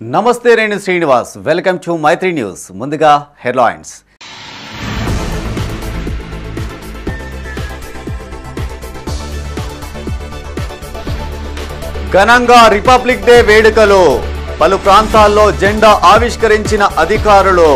నమస్తే నేను Srinivas welcome to Maitri news ముందుగా హెడ్లైన్స్ ఘనంగా రిపబ్లిక్ డే వేడుకలు పలు ప్రాంతాల్లో జెండా ఆవిష్కరించిన అధికారులు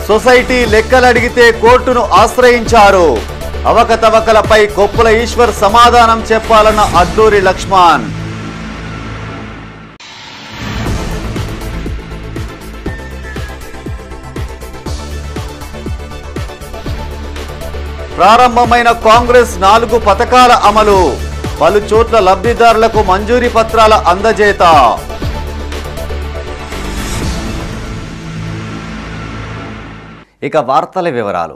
సొసైటీ లెక్కలడిగితే కోర్టును ఆశ్రయించారు అవకతవకలపై కొప్పుల ఈశ్వర్ సమాధానం చెప్పాలన్న అద్దూరి లక్ష్మణ్ ప్రారంభమైన కాంగ్రెస్ 4 పథకాల అమలు పలు చోట్ల లబ్ధిదారులకు మంజూరీ పత్రాల అందజేత ఇక వార్తల వివరాలు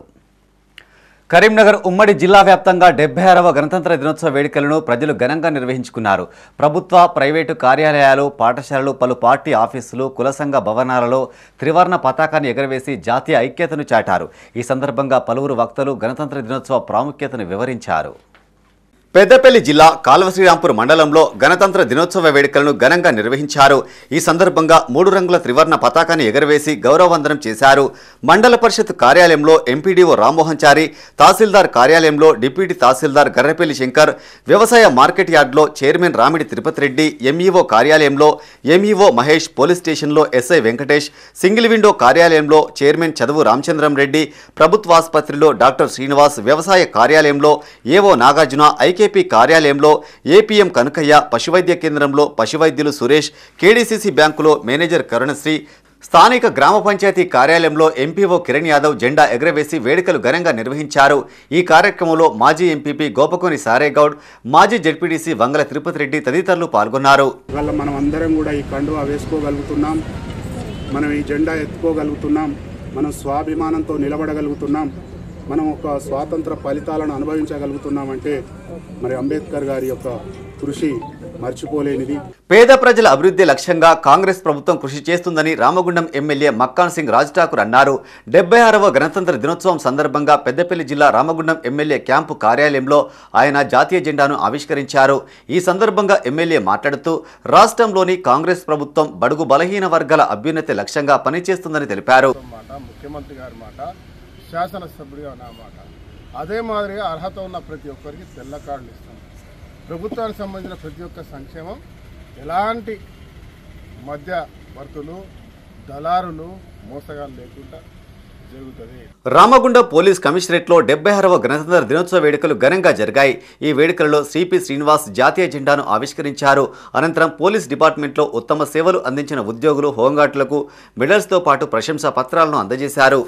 కరీంనగర్ ఉమ్మడి జిల్లా వ్యాప్తంగా 76వ గణతంత్ర దినోత్సవ వేడుకలను ప్రజలు ఘనంగా నిర్వహించుకున్నారు. ప్రభుత్వ, ప్రైవేటు కార్యాలయాలు, పాఠశాలలు, పలు పార్టీ ఆఫీసులు, కుల సంఘ భవనాలలో త్రివర్ణ పతాకాన్ని ఎగరవేసి జాతీయ ఐక్యతను చాటారు. ఈ సందర్భంగా పలువురు వక్తలు గణతంత్ర దినోత్సవ ప్రాముఖ్యతను వివరించారు. పెద్దపల్లి జిల్లా కాల్వశ్రీరాంపూర్ మండలంలో గణతంత్ర దినోత్సవ వేడుకలను ఘనంగా నిర్వహించారు. ఈ సందర్భంగా 3 రంగుల త్రివర్ణ పతాకాన్ని ఎగరవేసి గౌరవవందనం చేశారు. మండల పరిషత్ కార్యాలయంలో ఎంపీడీఓ రామ్మోహన్ చారి, తహసీల్దార్ కార్యాలయంలో డిప్యూటీ తహసీల్దార్ గర్రపల్లి శంకర్, వ్యవసాయ మార్కెట్ యార్డులో చైర్మన్ రామిడి తిరుపతి రెడ్డి, ఎంఈఓ కార్యాలయంలో ఎంఈఓ మహేష్, పోలీస్ స్టేషన్లో ఎస్ఐ వెంకటేష్, సింగిల్ విండో కార్యాలయంలో చైర్మన్ చదువు రామచంద్రం రెడ్డి, ప్రభుత్వాసుపత్రిలో డాక్టర్ శ్రీనివాస్, వ్యవసాయ కార్యాలయంలో ఏవో నాగార్జున, ఐకేపీ కార్యాలయంలో ఏపీఎం కనకయ్య, పశువైద్య కేంద్రంలో పశువైద్యులు సురేష్, కేడీసీసీ బ్యాంకులో మేనేజర్ కరుణశ్రీ, స్థానిక గ్రామ పంచాయతీ కార్యాలయంలో ఎంపీఓ కిరణ్ యాదవ్ జెండా ఎగరవేసి వేడుకలు ఘనంగా నిర్వహించారు. ఈ కార్యక్రమంలో మాజీ ఎంపీపీ గోపకోని సారేగౌడ్, మాజీ జెడ్పీటీసీ వంగల తిరుపతి రెడ్డి తదితరులు పాల్గొన్నారు. మనం అందరం కూడా ఈ కండువా వేసుకోగలుగుతున్నాం, మనం ఈ జెండా ఎత్తుకోగలుగుతున్నాం, మనం స్వాభిమానంతో నిలబడగలుగుతున్నాం, మనం ఒక స్వాతంత్ర ఫలితాలను అనుభవించగలుగుతున్నామంటే మరి అంబేద్కర్ గారి యొక్క కృషి మర్చిపోలేనిది. పేద ప్రజల అభివృద్ధి లక్ష్యంగా కాంగ్రెస్ ప్రభుత్వం కృషి చేస్తుందని రామగుండం ఎమ్మెల్యే మక్కాన్ సింగ్ రాజ్ ఠాకూర్ అన్నారు. 76వ గణతంత్ర దినోత్సవం సందర్భంగా పెద్దపల్లి జిల్లా రామగుండం ఎమ్మెల్యే క్యాంపు కార్యాలయంలో ఆయన జాతీయ జెండాను ఆవిష్కరించారు. ఈ సందర్భంగా ఎమ్మెల్యే మాట్లాడుతూ రాష్ట్రంలోని కాంగ్రెస్ ప్రభుత్వం బడుగు బలహీన వర్గాల అభ్యున్నతి లక్ష్యంగా పనిచేస్తుందని తెలిపారు. ముఖ్యమంత్రి గారి మాట, శాసనసభ్యుడిగా నా మాట, అదే మాదిరిగా అర్హత ఉన్న ప్రతి ఒక్కరికి తెల్ల కార్డులు ఇస్తాం. ప్రభుత్వానికి సంబంధించిన ప్రతి ఒక్క సంక్షేమం ఎలాంటి మధ్యవర్తులు, దళారులు, మోసగాలు లేకుండా జరుగుతుంది. రామగుండ పోలీస్ కమిషనరేట్లో 76వ గణతంత్ర దినోత్సవ వేడుకలు ఘనంగా జరిగాయి. ఈ వేడుకలలో సిపి శ్రీనివాస్ జాతీయ జెండాను ఆవిష్కరించారు. అనంతరం పోలీస్ డిపార్ట్మెంట్లో ఉత్తమ సేవలు అందించిన ఉద్యోగులు, హోంగార్డులకు మెడల్స్తో పాటు ప్రశంసా పత్రాలను అందజేశారు.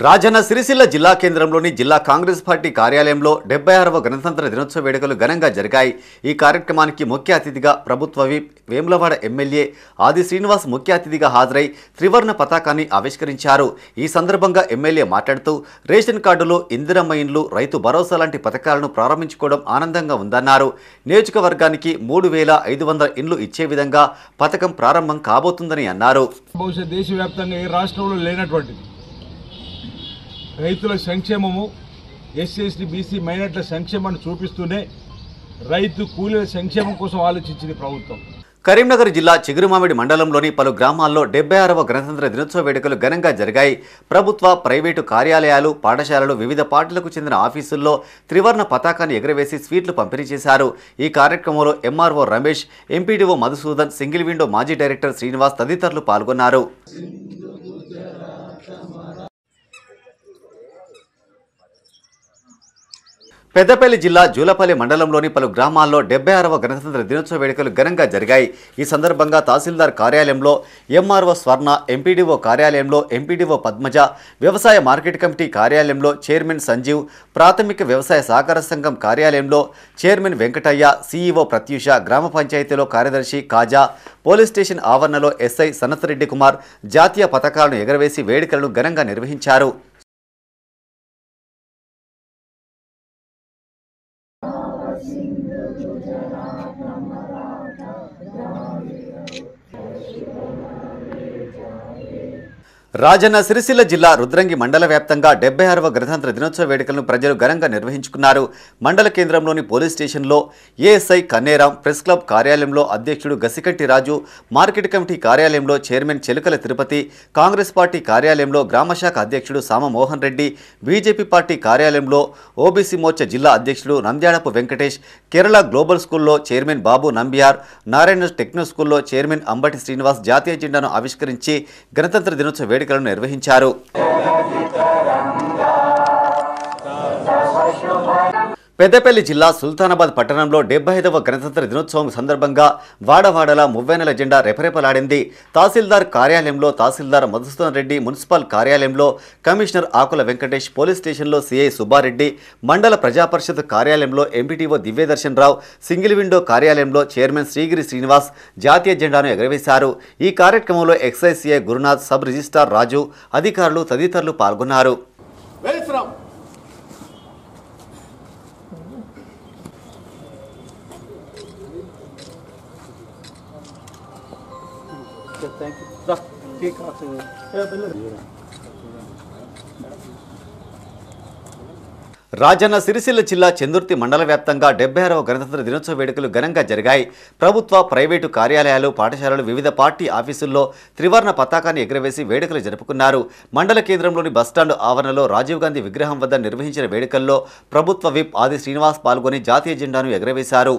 రాజన్న సిరిసిల్ల జిల్లా కేంద్రంలోని జిల్లా కాంగ్రెస్ పార్టీ కార్యాలయంలో 76వ గణతంత్ర దినోత్సవ వేడుకలు ఘనంగా జరిగాయి. ఈ కార్యక్రమానికి ముఖ్య అతిథిగా ప్రభుత్వ విప్ వేములవాడ ఎమ్మెల్యే ఆది శ్రీనివాస్ ముఖ్య అతిథిగా హాజరై త్రివర్ణ పతాకాన్ని ఆవిష్కరించారు. ఈ సందర్భంగా ఎమ్మెల్యే మాట్లాడుతూ రేషన్ కార్డులు, ఇందిరమ్మ ఇండ్లు, రైతు భరోసా లాంటి పథకాలను ప్రారంభించుకోవడం ఆనందంగా ఉందన్నారు. నియోజకవర్గానికి 3500 ఇండ్లు ఇచ్చే విధంగా పథకం ప్రారంభం కాబోతుందని అన్నారు. బహుశా దేశవ్యాప్తంగా ఏ రాష్ట్రంలో లేనటువంటిది రైతుల సంక్షేమము, ఎస్సీ ఎస్టీ బీసీ మైనార్టీల సంక్షేమాన్ని చూపిస్తూనే రైతు కూలీల సంక్షేమం కోసం ఆలోచించింది ప్రభుత్వం. కరీంనగర్ జిల్లా చిగురుమామిడి మండలంలోని పలు గ్రామాల్లో 76వ గణతంత్ర దినోత్సవ వేడుకలు ఘనంగా జరిగాయి. ప్రభుత్వ, ప్రైవేటు కార్యాలయాలు, పాఠశాలలు, వివిధ పార్టీలకు చెందిన ఆఫీసుల్లో త్రివర్ణ పతాకాన్ని ఎగరవేసి స్వీట్లు పంపిణీ చేశారు. ఈ కార్యక్రమంలో MRO Ramesh, MPDO Madhusudan, single window మాజీ డైరెక్టర్ శ్రీనివాస్ తదితరులు పాల్గొన్నారు. పెద్దపల్లి జిల్లా జూలపల్లి మండలంలోని పలు గ్రామాల్లో 76వ గణతంత్ర దినోత్సవ వేడుకలు ఘనంగా జరిగాయి. ఈ సందర్భంగా తహసీల్దార్ కార్యాలయంలో ఎంఆర్ఓ స్వర్ణ, ఎంపీడీఓ కార్యాలయంలో ఎంపీడీఓ పద్మజ, వ్యవసాయ మార్కెట్ కమిటీ కార్యాలయంలో చైర్మన్ సంజీవ్, ప్రాథమిక వ్యవసాయ సహకార సంఘం కార్యాలయంలో చైర్మన్ వెంకటయ్య, సీఈఓ ప్రత్యూష, గ్రామ పంచాయతీలో కార్యదర్శి కాజా, పోలీస్ స్టేషన్ ఆవరణలో ఎస్ఐ సనత్ రెడ్డి కుమార్ జాతీయ పతాకాలను ఎగరవేసి వేడుకలను ఘనంగా నిర్వహించారు. రాజన్న సిరిసిల్ల జిల్లా రుద్రంగి మండల వ్యాప్తంగా 76వ గణతంత్ర దినోత్సవ వేడుకలను ప్రజలు ఘనంగా నిర్వహించుకున్నారు. మండల కేంద్రంలోని పోలీస్ స్టేషన్లో ఏఎస్ఐ కన్నేరాం, ప్రెస్ క్లబ్ కార్యాలయంలో అధ్యక్షుడు గసికంటి రాజు, మార్కెట్ కమిటీ కార్యాలయంలో చైర్మన్ చెలుకల తిరుపతి, కాంగ్రెస్ పార్టీ కార్యాలయంలో గ్రామశాఖ అధ్యక్షుడు సామ మోహన్ రెడ్డి, బీజేపీ పార్టీ కార్యాలయంలో ఓబీసీ మోర్చా జిల్లా అధ్యక్షుడు నంద్యాడపు వెంకటేష్, కేరళ గ్లోబల్ స్కూల్లో చైర్మన్ బాబు నంబియార్, నారాయణ టెక్నో స్కూల్లో చైర్మన్ అంబటి శ్రీనివాస్ జాతీయ జెండాను ఆవిష్కరించి గణతంత్ర దినోత్సవ వేడుకలను నిర్వహించారు. పెద్దపల్లి జిల్లా సుల్తానాబాద్ పట్టణంలో 75వ గణతంత్ర దినోత్సవం సందర్భంగా వాడవాడల మువ్వెన్నెల జెండా రెపరెపలాడింది. తహసీల్దార్ కార్యాలయంలో తహసీల్దార్ మధుసూదన్ రెడ్డి, మున్సిపల్ కార్యాలయంలో కమిషనర్ ఆకుల వెంకటేష్, పోలీస్ స్టేషన్లో సిఐ సుబ్బారెడ్డి, మండల ప్రజాపరిషత్ కార్యాలయంలో MPTO Divyadarshan Rao, single window కార్యాలయంలో చైర్మన్ శ్రీగిరి శ్రీనివాస్ జాతీయ జెండాను ఎగరవేశారు. ఈ కార్యక్రమంలో excise CI Gurunath, sub registrar Raju, అధికారులు తదితరులు పాల్గొన్నారు. రాజన్న సిరిసిల్ల జిల్లా చందుర్తి మండల వ్యాప్తంగా 76వ గణతంత్ర దినోత్సవ వేడుకలు ఘనంగా జరిగాయి. ప్రభుత్వ, ప్రైవేటు కార్యాలయాలు, పాఠశాలలు, వివిధ పార్టీ ఆఫీసుల్లో త్రివర్ణ పతాకాన్ని ఎగురవేసి వేడుకలు జరుపుకున్నారు. మండల కేంద్రంలోని బస్టాండ్ ఆవరణలో రాజీవ్ గాంధీ విగ్రహం వద్ద నిర్వహించిన వేడుకల్లో ప్రభుత్వ విప్ ఆది శ్రీనివాస్ పాల్గొని జాతీయ జెండాను ఎగురవేశారు.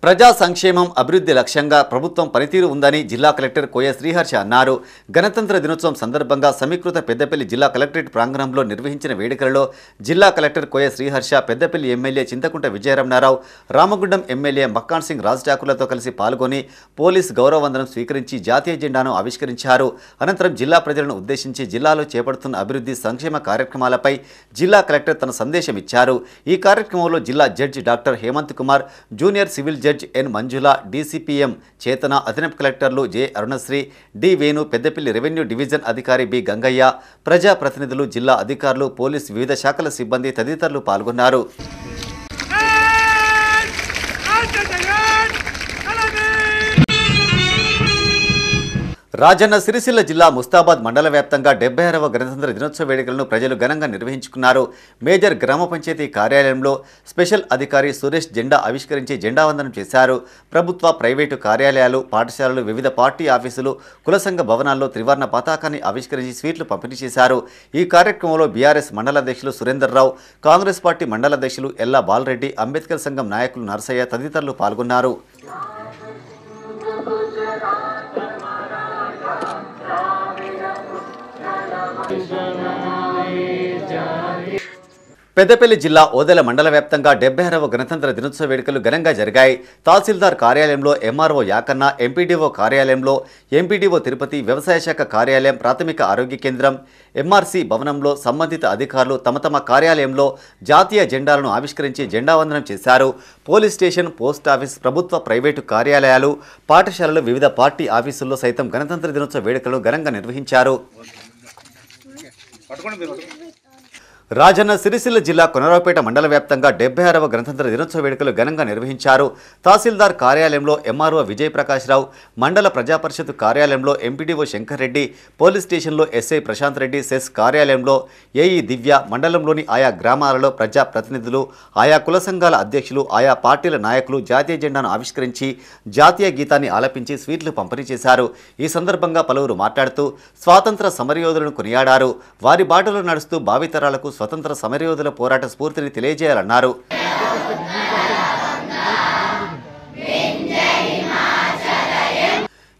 ప్రజా సంక్షేమం, అభివృద్ధి లక్ష్యంగా ప్రభుత్వం పనితీరు ఉందని జిల్లా కలెక్టర్ కోయ శ్రీహర్ష అన్నారు. గణతంత్ర దినోత్సవం సందర్భంగా సమీకృత పెద్దపల్లి జిల్లా కలెక్టరేట్ ప్రాంగణంలో నిర్వహించిన వేడుకలలో జిల్లా కలెక్టర్ కోయ శ్రీహర్ష, పెద్దపల్లి ఎమ్మెల్యే చింతకుంట విజయరమణారావు, రామగుండం ఎమ్మెల్యే మక్కాన్ సింగ్ రాజ్ ఠాకూర్లతో కలిసి పాల్గొని పోలీస్ గౌరవవందనం స్వీకరించి జాతీయ జెండాను ఆవిష్కరించారు. అనంతరం జిల్లా ప్రజలను ఉద్దేశించి జిల్లాలో చేపడుతున్న అభివృద్ధి సంక్షేమ కార్యక్రమాలపై జిల్లా కలెక్టర్ తన సందేశం ఇచ్చారు. ఈ కార్యక్రమంలో జిల్లా judge doctor Hemant Kumar, junior civil judge N Manjula, DCPM Chetana, అదనపు కలెక్టర్లు J Arunasri, D Venu, Peddapalli revenue division అధికారి బి గంగయ్య, ప్రజాప్రతినిధులు, జిల్లా అధికారులు, పోలీసు, వివిధ శాఖల సిబ్బంది తదితరులు పాల్గొన్నారు. రాజన్న సిరిసిల్ల జిల్లా ముస్తాబాద్ మండల వ్యాప్తంగా 76వ గణతంత్ర దినోత్సవ వేడుకలను ప్రజలు ఘనంగా నిర్వహించుకున్నారు. మేజర్ గ్రామ పంచాయతీ కార్యాలయంలో స్పెషల్ అధికారి సురేష్ జెండా ఆవిష్కరించి జెండావందనం చేశారు. ప్రభుత్వ, ప్రైవేటు కార్యాలయాలు, పాఠశాలలు, వివిధ పార్టీ ఆఫీసులు, కుల సంఘ భవనాల్లో త్రివర్ణ పతాకాన్ని ఆవిష్కరించి స్వీట్లు పంపిణీ చేశారు. ఈ కార్యక్రమంలో బీఆర్ఎస్ మండల అధ్యక్షులు సురేందర్ రావు, కాంగ్రెస్ పార్టీ మండల అధ్యక్షులు ఎల్లా బాలరెడ్డి, అంబేద్కర్ సంఘం నాయకులు నరసయ్య తదితరులు పాల్గొన్నారు. పెద్దపల్లి జిల్లా ఓదెల మండల వ్యాప్తంగా 76వ గణతంత్ర దినోత్సవ వేడుకలు ఘనంగా జరిగాయి. తహసీల్దార్ కార్యాలయంలో ఎంఆర్ఓ యాకన్న, ఎంపీడీఓ కార్యాలయంలో ఎంపీడీఓ తిరుపతి, వ్యవసాయ శాఖ కార్యాలయం, ప్రాథమిక ఆరోగ్య కేంద్రం, ఎంఆర్సీ భవనంలో సంబంధిత అధికారులు తమ తమ కార్యాలయంలో జాతీయ జెండాలను ఆవిష్కరించి జెండావందనం చేశారు. పోలీస్ స్టేషన్, పోస్ట్ ఆఫీస్, ప్రభుత్వ, ప్రైవేటు కార్యాలయాలు, పాఠశాలలు, వివిధ పార్టీ ఆఫీసుల్లో సైతం గణతంత్ర దినోత్సవ వేడుకలను ఘనంగా నిర్వహించారు. రాజన్న సిరిసిల్ల జిల్లా కొనరావుపేట మండల వ్యాప్తంగా 76వ గణతంత్ర దినోత్సవ వేడుకలు ఘనంగా నిర్వహించారు. తహసీల్దార్ కార్యాలయంలో ఎంఆర్ఓ విజయ్ ప్రకాష్ రావు, మండల ప్రజాపరిషత్ కార్యాలయంలో ఎంపీడీఓ శంకర్ రెడ్డి, పోలీస్ స్టేషన్లో ఎస్ఐ ప్రశాంత్ రెడ్డి, సెస్ కార్యాలయంలో ఏఈ దివ్య, మండలంలోని ఆయా గ్రామాలలో ప్రజా ప్రతినిధులు, ఆయా కుల సంఘాల అధ్యక్షులు, ఆయా పార్టీల నాయకులు జాతీయ జెండాను ఆవిష్కరించి జాతీయ గీతాన్ని ఆలపించి స్వీట్లు పంపిణీ చేశారు. ఈ సందర్భంగా పలువురు మాట్లాడుతూ స్వాతంత్ర సమరయోధులను కొనియాడారు. వారి బాటలో నడుస్తూ భావితరాలకు స్వతంత్ర సమరయోధుల పోరాట స్ఫూర్తిని తెలియజేయాలన్నారు.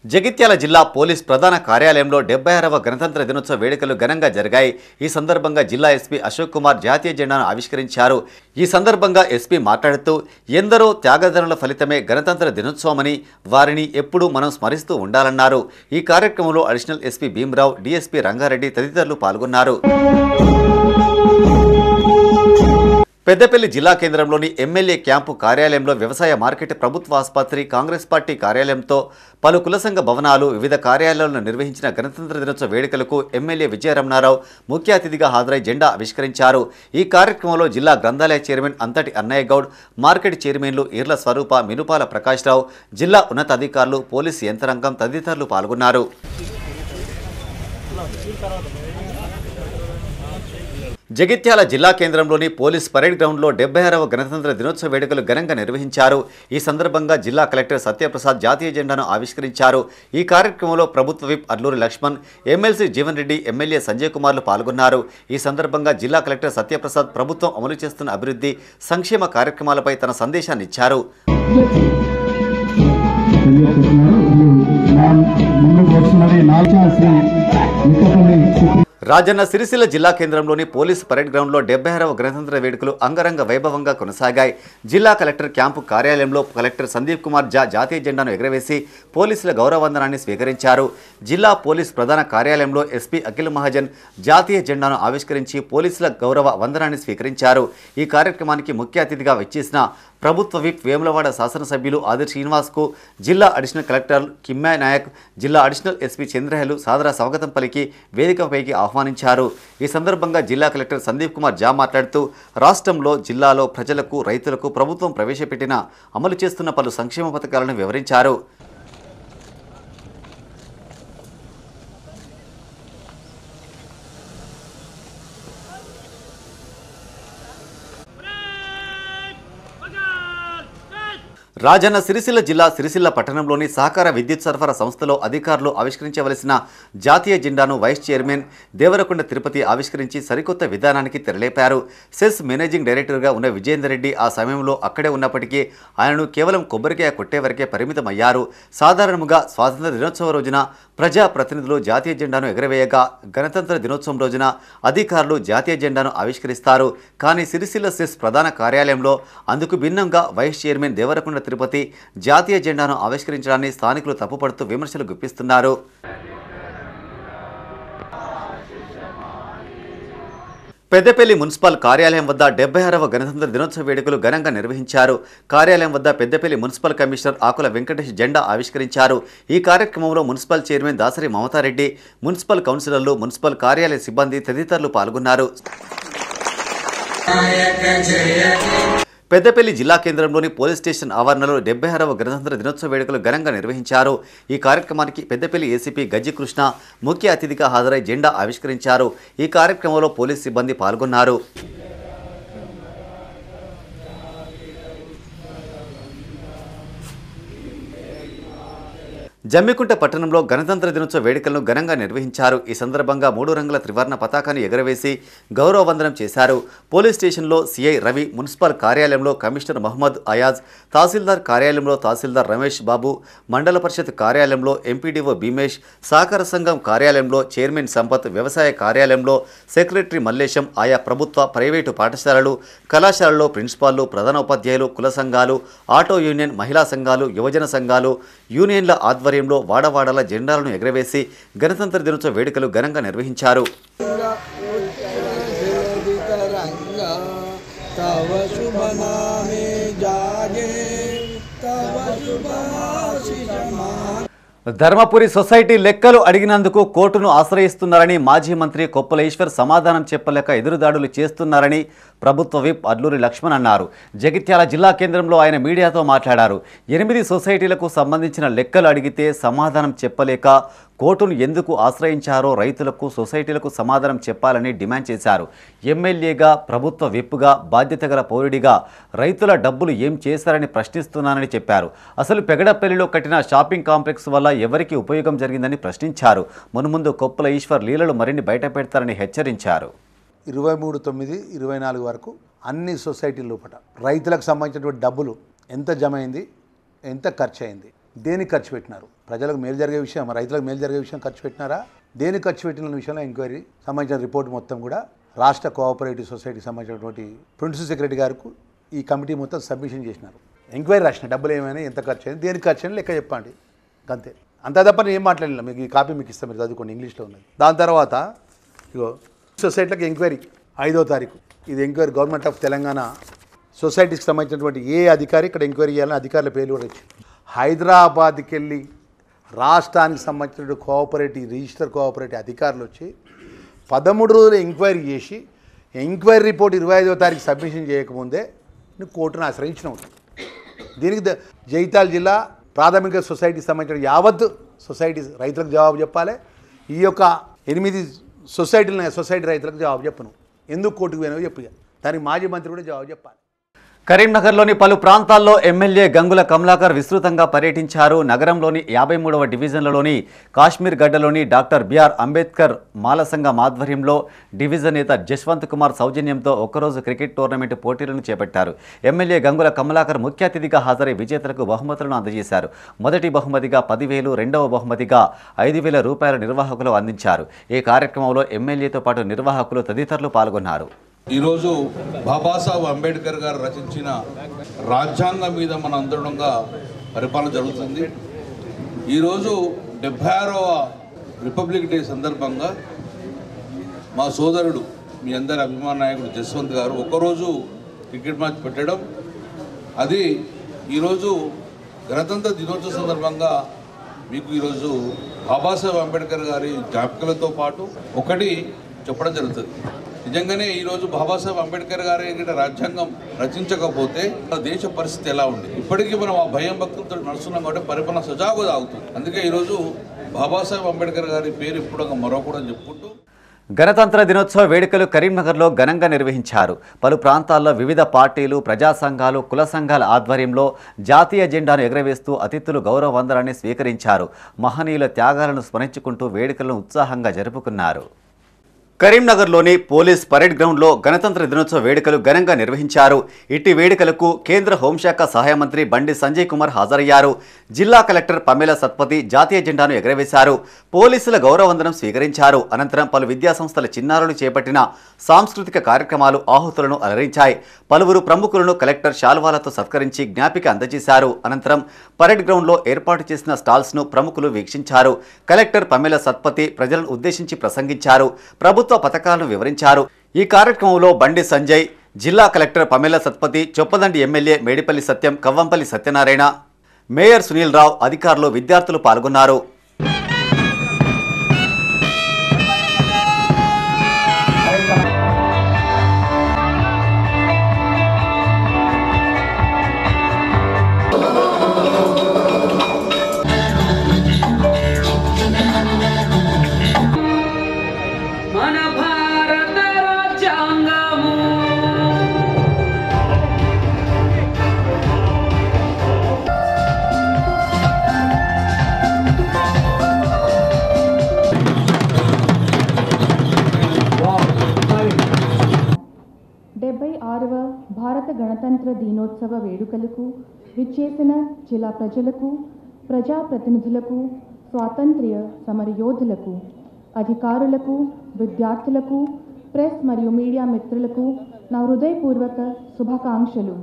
జగిత్యాల జిల్లా పోలీస్ ప్రధాన కార్యాలయంలో 76వ గణతంత్ర దినోత్సవ వేడుకలు ఘనంగా జరిగాయి. ఈ సందర్భంగా జిల్లా ఎస్పీ అశోక్ కుమార్ జాతీయ జెండాను ఆవిష్కరించారు. ఈ సందర్భంగా ఎస్పీ మాట్లాడుతూ ఎందరో త్యాగధనుల ఫలితమే గణతంత్ర దినోత్సవమని, వారిని ఎప్పుడూ మనం స్మరిస్తూ ఉండాలన్నారు. ఈ కార్యక్రమంలో additional SP Bhimarao, DSP Rangareddy తదితరులు పాల్గొన్నారు. పెద్దపల్లి జిల్లా కేంద్రంలోని ఎమ్మెల్యే క్యాంపు కార్యాలయంలో వ్యవసాయ మార్కెట్ ప్రభుత్వ ఆసుపత్రి కాంగ్రెస్ పార్టీ కార్యాలయంతో పలు కుల సంఘ భవనాలు వివిధ కార్యాలయాలను నిర్వహించిన గణతంత్ర దినోత్సవ వేడుకలకు ఎమ్మెల్యే విజయరమణారావు ముఖ్య అతిథిగా హాజరై జెండా ఆవిష్కరించారు. ఈ కార్యక్రమంలో జిల్లా గ్రంథాలయ చైర్మన్ అంతటి అన్నయ్య గౌడ్, మార్కెట్ చైర్మన్లు ఈర్ల స్వరూప, మినుపాల ప్రకాశ్రావు, జిల్లా ఉన్నతాధికారులు, పోలీసు యంత్రాంగం తదితరులు పాల్గొన్నారు. జగిత్యాల జిల్లా కేంద్రంలోని పోలీస్ పరేడ్ గ్రౌండ్లో 76వ గణతంత్ర దినోత్సవ వేడుకలు ఘనంగా నిర్వహించారు. ఈ సందర్భంగా జిల్లా కలెక్టర్ సత్యప్రసాద్ జాతీయ జెండాను ఆవిష్కరించారు. ఈ కార్యక్రమంలో ప్రభుత్వ whip Alluri Laxman, MLC Jeevan Reddy, MLA Sanjay కుమార్లు పాల్గొన్నారు. ఈ సందర్భంగా జిల్లా కలెక్టర్ సత్యప్రసాద్ ప్రభుత్వం అమలు చేస్తున్న అభివృద్ధి, సంక్షేమ కార్యక్రమాలపై తన సందేశాన్ని ఇచ్చారు. రాజన్న సిరిసిల్ల జిల్లా కేంద్రంలోని పోలీసు పరేడ్ గ్రౌండ్లో 76వ గణతంత్ర వేడుకలు అంగరంగ వైభవంగా కొనసాగాయి. జిల్లా కలెక్టర్ క్యాంపు కార్యాలయంలో కలెక్టర్ సందీప్ కుమార్ ఝా జాతీయ జెండాను ఎగురవేసి పోలీసుల గౌరవవందనాన్ని స్వీకరించారు. జిల్లా పోలీస్ ప్రధాన కార్యాలయంలో ఎస్పీ అఖిల్ మహాజన్ జాతీయ జెండాను ఆవిష్కరించి పోలీసుల గౌరవ వందనాన్ని స్వీకరించారు. ఈ కార్యక్రమానికి ముఖ్య అతిథిగా వచ్చేసిన ప్రభుత్వ విప్ వేములవాడ శాసనసభ్యులు ఆదిర్ శ్రీనివాస్కు జిల్లా అడిషనల్ కలెక్టర్ కిమ్మా నాయక్, జిల్లా అడిషనల్ ఎస్పీ చంద్రహేలు సాదర స్వాగతం పలికి వేదికపైకి ఆహ్వానించారు. ఈ సందర్భంగా జిల్లా కలెక్టర్ సందీప్ కుమార్ ఝా మాట్లాడుతూ రాష్ట్రంలో జిల్లాలో ప్రజలకు, రైతులకు ప్రభుత్వం ప్రవేశపెట్టిన అమలు చేస్తున్న పలు సంక్షేమ పథకాలను వివరించారు. రాజన్న సిరిసిల్ల జిల్లా సిరిసిల్ల పట్టణంలోని సహకార విద్యుత్ సరఫరా సంస్థలో అధికారులు ఆవిష్కరించవలసిన జాతీయ జెండాను వైస్ చైర్మన్ దేవరకొండ తిరుపతి ఆవిష్కరించి సరికొత్త విధానానికి తెరలేపారు. సెస్ మేనేజింగ్ డైరెక్టర్గా ఉన్న విజయేందర్ రెడ్డి ఆ సమయంలో అక్కడే ఉన్నప్పటికీ ఆయనను కేవలం కొబ్బరికాయ కొట్టే వరకే పరిమితమయ్యారు. సాధారణంగా స్వాతంత్ర దినోత్సవ రోజున ప్రజాప్రతినిధులు జాతీయ జెండాను ఎగరవేయగా గణతంత్ర దినోత్సవం రోజున అధికారులు జాతీయ జెండాను ఆవిష్కరిస్తారు. కానీ సిరిసిల్ల సెస్ ప్రధాన కార్యాలయంలో అందుకు భిన్నంగా వైస్ చైర్మన్ దేవరకొండ తిరుపతి జాతీయ జెండాను ఆవిష్కరించడాన్ని స్థానికులు తప్పుపడుతూ విమర్శలు గుప్పిస్తున్నారు. పెద్దపల్లి మున్సిపల్ కార్యాలయం వద్ద 76వ గణతంత్ర దినోత్సవ వేడుకలు ఘనంగా నిర్వహించారు. కార్యాలయం వద్ద పెద్దపల్లి మున్సిపల్ కమిషనర్ ఆకుల వెంకటేష్ జెండా ఆవిష్కరించారు. ఈ కార్యక్రమంలో municipal chairman Dasari Mamata Reddy, municipal కౌన్సిలర్లు, మున్సిపల్ కార్యాలయ సిబ్బంది తదితరులు పాల్గొన్నారు. పెద్దపల్లి జిల్లా కేంద్రంలోని పోలీస్ స్టేషన్ ఆవరణలో 76వ గణతంత్ర దినోత్సవ వేడుకలు ఘనంగా నిర్వహించారు. ఈ కార్యక్రమానికి పెద్దపల్లి ఏసీపీ గజ్జి కృష్ణ ముఖ్య అతిథిగా హాజరై జెండా ఆవిష్కరించారు. ఈ కార్యక్రమంలో పోలీస్ సిబ్బంది పాల్గొన్నారు. జమ్మికుంట పట్టణంలో గణతంత్ర దినోత్సవ వేడుకలను ఘనంగా నిర్వహించారు. ఈ సందర్భంగా 3 రంగుల త్రివర్ణ పతాకాన్ని ఎగరవేసి గౌరవ వందనం చేశారు. పోలీస్ స్టేషన్లో సిఐ రవి, మున్సిపల్ కార్యాలయంలో కమిషనర్ మహమ్మద్ అయాజ్, తహసీల్దార్ కార్యాలయంలో తహసీల్దార్ రమేష్ బాబు, మండల పరిషత్ కార్యాలయంలో ఎంపీడీఓ భీమేష్, సహకార సంఘం కార్యాలయంలో చైర్మన్ సంపత్, వ్యవసాయ కార్యాలయంలో సెక్రటరీ మల్లేశం, ఆయా ప్రభుత్వ, ప్రైవేటు పాఠశాలలు, కళాశాలల్లో ప్రిన్సిపాల్లు, ప్రధానోపాధ్యాయులు, కుల సంఘాలు, ఆటో యూనియన్, మహిళా సంఘాలు, యువజన సంఘాలు, యూనియన్ల ఆధ్వర్యంలో వాడవాడల జెండాలను ఎగరవేసి గణతంత్ర దినోత్సవ వేడుకలు ఘనంగా నిర్వహించారు. ధర్మపురి సొసైటీ లెక్కలు అడిగినందుకు కోర్టును ఆశ్రయిస్తున్నారని మాజీ మంత్రి కొప్పుల ఈశ్వర్ సమాధానం చెప్పలేక ఎదురుదాడులు చేస్తున్నారని ప్రభుత్వ విప్ అల్లూరి లక్ష్మణ్ అన్నారు. జగిత్యాల జిల్లా కేంద్రంలో ఆయన మీడియాతో మాట్లాడారు. 8 సొసైటీలకు సంబంధించిన లెక్కలు అడిగితే సమాధానం చెప్పలేక కోర్టును ఎందుకు ఆశ్రయించారో రైతులకు, సొసైటీలకు సమాధానం చెప్పాలని డిమాండ్ చేశారు. ఎమ్మెల్యేగా, ప్రభుత్వ విప్గా, బాధ్యత గల పౌరుడిగా రైతుల డబ్బులు ఏం చేశారని ప్రశ్నిస్తున్నానని చెప్పారు. అసలు పెగడపల్లిలో కట్టిన షాపింగ్ కాంప్లెక్స్ వల్ల ఎవరికి ఉపయోగం జరిగిందని ప్రశ్నించారు. మున్ముందు కొప్పుల ఈశ్వర్ లీలలు మరిన్ని బయటపెడతారని హెచ్చరించారు. 23/9/24 వరకు అన్ని సొసైటీల లోపల రైతులకు సంబంధించినటువంటి డబ్బులు ఎంత జమ అయింది, ఎంత ఖర్చు అయింది, దేనికి ఖర్చు పెట్టినారు, ప్రజలకు మేలు జరిగే విషయం, రైతులకు మేలు జరిగే విషయం ఖర్చు పెట్టినారా, దేనికి ఖర్చు పెట్టిన విషయంలో ఎంక్వైరీ సంబంధించిన రిపోర్ట్ మొత్తం కూడా రాష్ట్ర కోఆపరేటివ్ సొసైటీకి సంబంధించినటువంటి ప్రిన్సిపల్ సెక్రటరీ గారికి ఈ కమిటీ మొత్తం సబ్మిషన్ చేసినారు. ఎంక్వైరీ రాసిన డబ్బులు ఏమైనా, ఎంత ఖర్చు అయింది, దేనికి ఖర్చు అయింది లెక్క చెప్పండి, అంతే. అంతా తప్ప నేను ఏం మాట్లాడలేదు. మీకు ఈ కాపీ మీకు ఇస్తాను, మీరు చదువుకోండి, ఇంగ్లీష్లో ఉన్నది. దాని తర్వాత ఇగో సొసైటీలకు ఎంక్వైరీ 5వ తారీఖు ఇది ఎంక్వైరీ గవర్నమెంట్ ఆఫ్ తెలంగాణ సొసైటీకి సంబంధించినటువంటి ఏ అధికారి ఇక్కడ ఎంక్వైరీ చేయాలని అధికారుల పేర్లు కూడా వచ్చింది. హైదరాబాద్కి వెళ్ళి రాష్ట్రానికి సంబంధించిన కోఆపరేటివ్ రిజిస్టర్ కోఆపరేటివ్ అధికారులు వచ్చి 13 రోజులు ఎంక్వైరీ చేసి ఎంక్వైరీ రిపోర్ట్ 25వ తారీఖు సబ్మిషన్ చేయకముందే నువ్వు కోర్టును ఆశ్రయించిన ఉంటుంది. దీనికి జైతాల్ జిల్లా ప్రాథమిక సొసైటీకి సంబంధించిన యావత్ సొసైటీ రైతులకు జవాబు చెప్పాలి. ఈ యొక్క 8 సొసైటీ రైతులకు జవాబు చెప్పను. ఎందుకు కోర్టుకు పోయినావో చెప్పు. దానికి మాజీ మంత్రి కూడా జవాబు చెప్పాలి. కరీంనగర్లోని పలు ప్రాంతాల్లో ఎమ్మెల్యే గంగుల కమలాకర్ విస్తృతంగా పర్యటించారు. నగరంలోని 53వ డివిజన్లలోని కాశ్మీర్ గడ్డలోని డాక్టర్ బిఆర్ అంబేద్కర్ మాల సంఘం ఆధ్వర్యంలో డివిజన్ నేత జశ్వంత్ కుమార్ సౌజన్యంతో ఒక్కరోజు క్రికెట్ టోర్నమెంట్ పోటీలను చేపట్టారు. ఎమ్మెల్యే గంగుల కమలాకర్ ముఖ్య అతిథిగా హాజరై విజేతలకు బహుమతులను అందజేశారు. మొదటి బహుమతిగా 10,000, రెండవ బహుమతిగా 5,000 రూపాయల నిర్వాహకులు అందించారు. ఈ కార్యక్రమంలో ఎమ్మెల్యేతో పాటు నిర్వాహకులు తదితరులు పాల్గొన్నారు. ఈరోజు బాబాసాహెబ్ అంబేద్కర్ గారు రచించిన రాజ్యాంగం మీద మన అందరంగా పరిపాలన జరుగుతుంది. ఈరోజు 76వ రిపబ్లిక్ డే సందర్భంగా మా సోదరుడు మీ అందరి అభిమాన నాయకుడు జస్వంత్ గారు ఒకరోజు క్రికెట్ మ్యాచ్ పెట్టడం, అది ఈరోజు గణతంత్ర దినోత్సవ సందర్భంగా మీకు ఈరోజు బాబాసాహెబ్ అంబేద్కర్ గారి జ్ఞాపికలతో పాటు ఒకటి చెప్పడం జరుగుతుంది. నిజంగానే ఈరోజు బాబాసాహెబ్ అంబేద్కర్ గారి రాజ్యాంగం రచించకపోతే దేశ పరిస్థితి ఎలా ఉంది? ఇప్పటికీ మనం ఆ భయం భక్తులతో నడుస్తున్నాం కాబట్టి పరిపాలన సజావుగా సాగుతుంది. అందుకే ఈరోజు బాబాసాహెబ్ అంబేద్కర్ గారి పేరు ఇప్పుడు మరొకడని చెప్పుకుంటూ గణతంత్ర దినోత్సవ వేడుకలు కరీంనగర్లో ఘనంగా నిర్వహించారు. పలు ప్రాంతాల్లో వివిధ పార్టీలు, ప్రజా సంఘాలు, కుల సంఘాల ఆధ్వర్యంలో జాతీయ జెండాను ఎగరవేస్తూ అతిథులు గౌరవ వందనాన్ని స్వీకరించారు. మహనీయుల త్యాగాలను స్మరించుకుంటూ వేడుకలను ఉత్సాహంగా జరుపుకున్నారు. కరీంనగర్లోని పోలీస్ పరేడ్ గ్రౌండ్లో గణతంత్ర దినోత్సవ వేడుకలు ఘనంగా నిర్వహించారు. ఇట్టి వేడుకలకు కేంద్ర హోంశాఖ సహాయ మంత్రి బండి సంజయ్ కుమార్ హాజరయ్యారు. జిల్లా కలెక్టర్ పమేల సత్పతి జాతీయ జెండాను ఎగరవేశారు. పోలీసుల గౌరవవందనం స్వీకరించారు. అనంతరం పలు విద్యాసంస్థల చిన్నారులు చేపట్టిన సాంస్కృతిక కార్యక్రమాలు ఆహుతులను అలరించాయి. పలువురు ప్రముఖులను కలెక్టర్ శాల్వాలతో సత్కరించి జ్ఞాపిక అందజేశారు. అనంతరం పరేడ్ గ్రౌండ్లో ఏర్పాటు చేసిన స్టాల్స్ను ప్రముఖులు వీక్షించారు. కలెక్టర్ పమేల సత్పతి ప్రజలను ఉద్దేశించి ప్రసంగించారు. ప్రభుత్వ పథకాలను వివరించారు. ఈ కార్యక్రమంలో బండి సంజయ్, జిల్లా collector Pamela Satpathy, Choppadandi MLA Medipalli సత్యం, కవ్వంపల్లి సత్యనారాయణ, మేయర్ సునీల్ రావు, అధికారులు, విద్యార్థులు పాల్గొన్నారు. భారత గణతంత్ర దినోత్సవ వేడుకలకు విచ్చేసిన జిల్లా ప్రజలకు, ప్రజాప్రతినిధులకు, స్వాతంత్ర్య సమరయోధులకు, అధికారులకు, విద్యార్థులకు, ప్రెస్ మరియు మీడియా మిత్రులకు నా హృదయపూర్వక శుభాకాంక్షలు.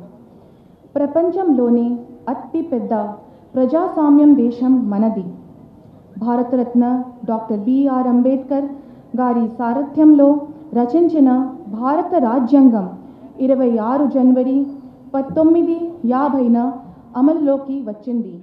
ప్రపంచంలోనే అతిపెద్ద ప్రజాస్వామ్యం దేశం మనది. భారతరత్న డాక్టర్ బిఆర్ అంబేద్కర్ గారి సారథ్యంలో రచించిన భారత రాజ్యాంగం 26 జనవరి 1950న అమలులోకి వచ్చింది.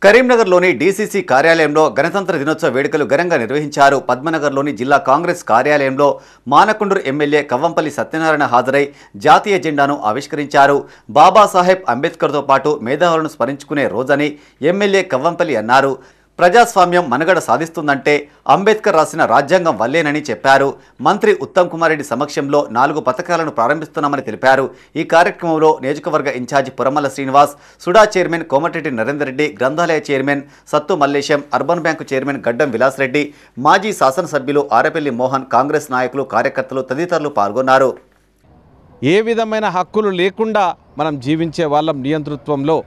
కరీంనగర్లోని డీసీసీ కార్యాలయంలో గణతంత్ర దినోత్సవ వేడుకలు ఘనంగా నిర్వహించారు. పద్మనగర్లోని జిల్లా కాంగ్రెస్ కార్యాలయంలో మానకొండూరు ఎమ్మెల్యే కవ్వంపల్లి సత్యనారాయణ హాజరై జాతీయ జెండాను ఆవిష్కరించారు. బాబాసాహెబ్ అంబేద్కర్తో పాటు మేధావులను స్మరించుకునే రోజని ఎమ్మెల్యే కవ్వంపల్లి అన్నారు. ప్రజాస్వామ్యం మనుగడ సాధిస్తుందంటే అంబేద్కర్ రాసిన రాజ్యాంగం వల్లేనని చెప్పారు. మంత్రి ఉత్తమ్ కుమార్ రెడ్డి సమక్షంలో 4 పథకాలను ప్రారంభిస్తున్నామని తెలిపారు. ఈ కార్యక్రమంలో నియోజకవర్గ ఇన్ఛార్జి పురమల్ల శ్రీనివాస్, సుడా చైర్మన్ కోమటిరెడ్డి నరేందర్ రెడ్డి, గ్రంథాలయ చైర్మన్ సత్తు మల్లేశం, అర్బన్ బ్యాంకు చైర్మన్ గడ్డం విలాస్ రెడ్డి, మాజీ శాసనసభ్యులు ఆరపల్లి మోహన్, కాంగ్రెస్ నాయకులు, కార్యకర్తలు తదితరులు పాల్గొన్నారు. ఏ విధమైన హక్కులు లేకుండా మనం జీవించే వాళ్ళం నియంతృత్వంలో.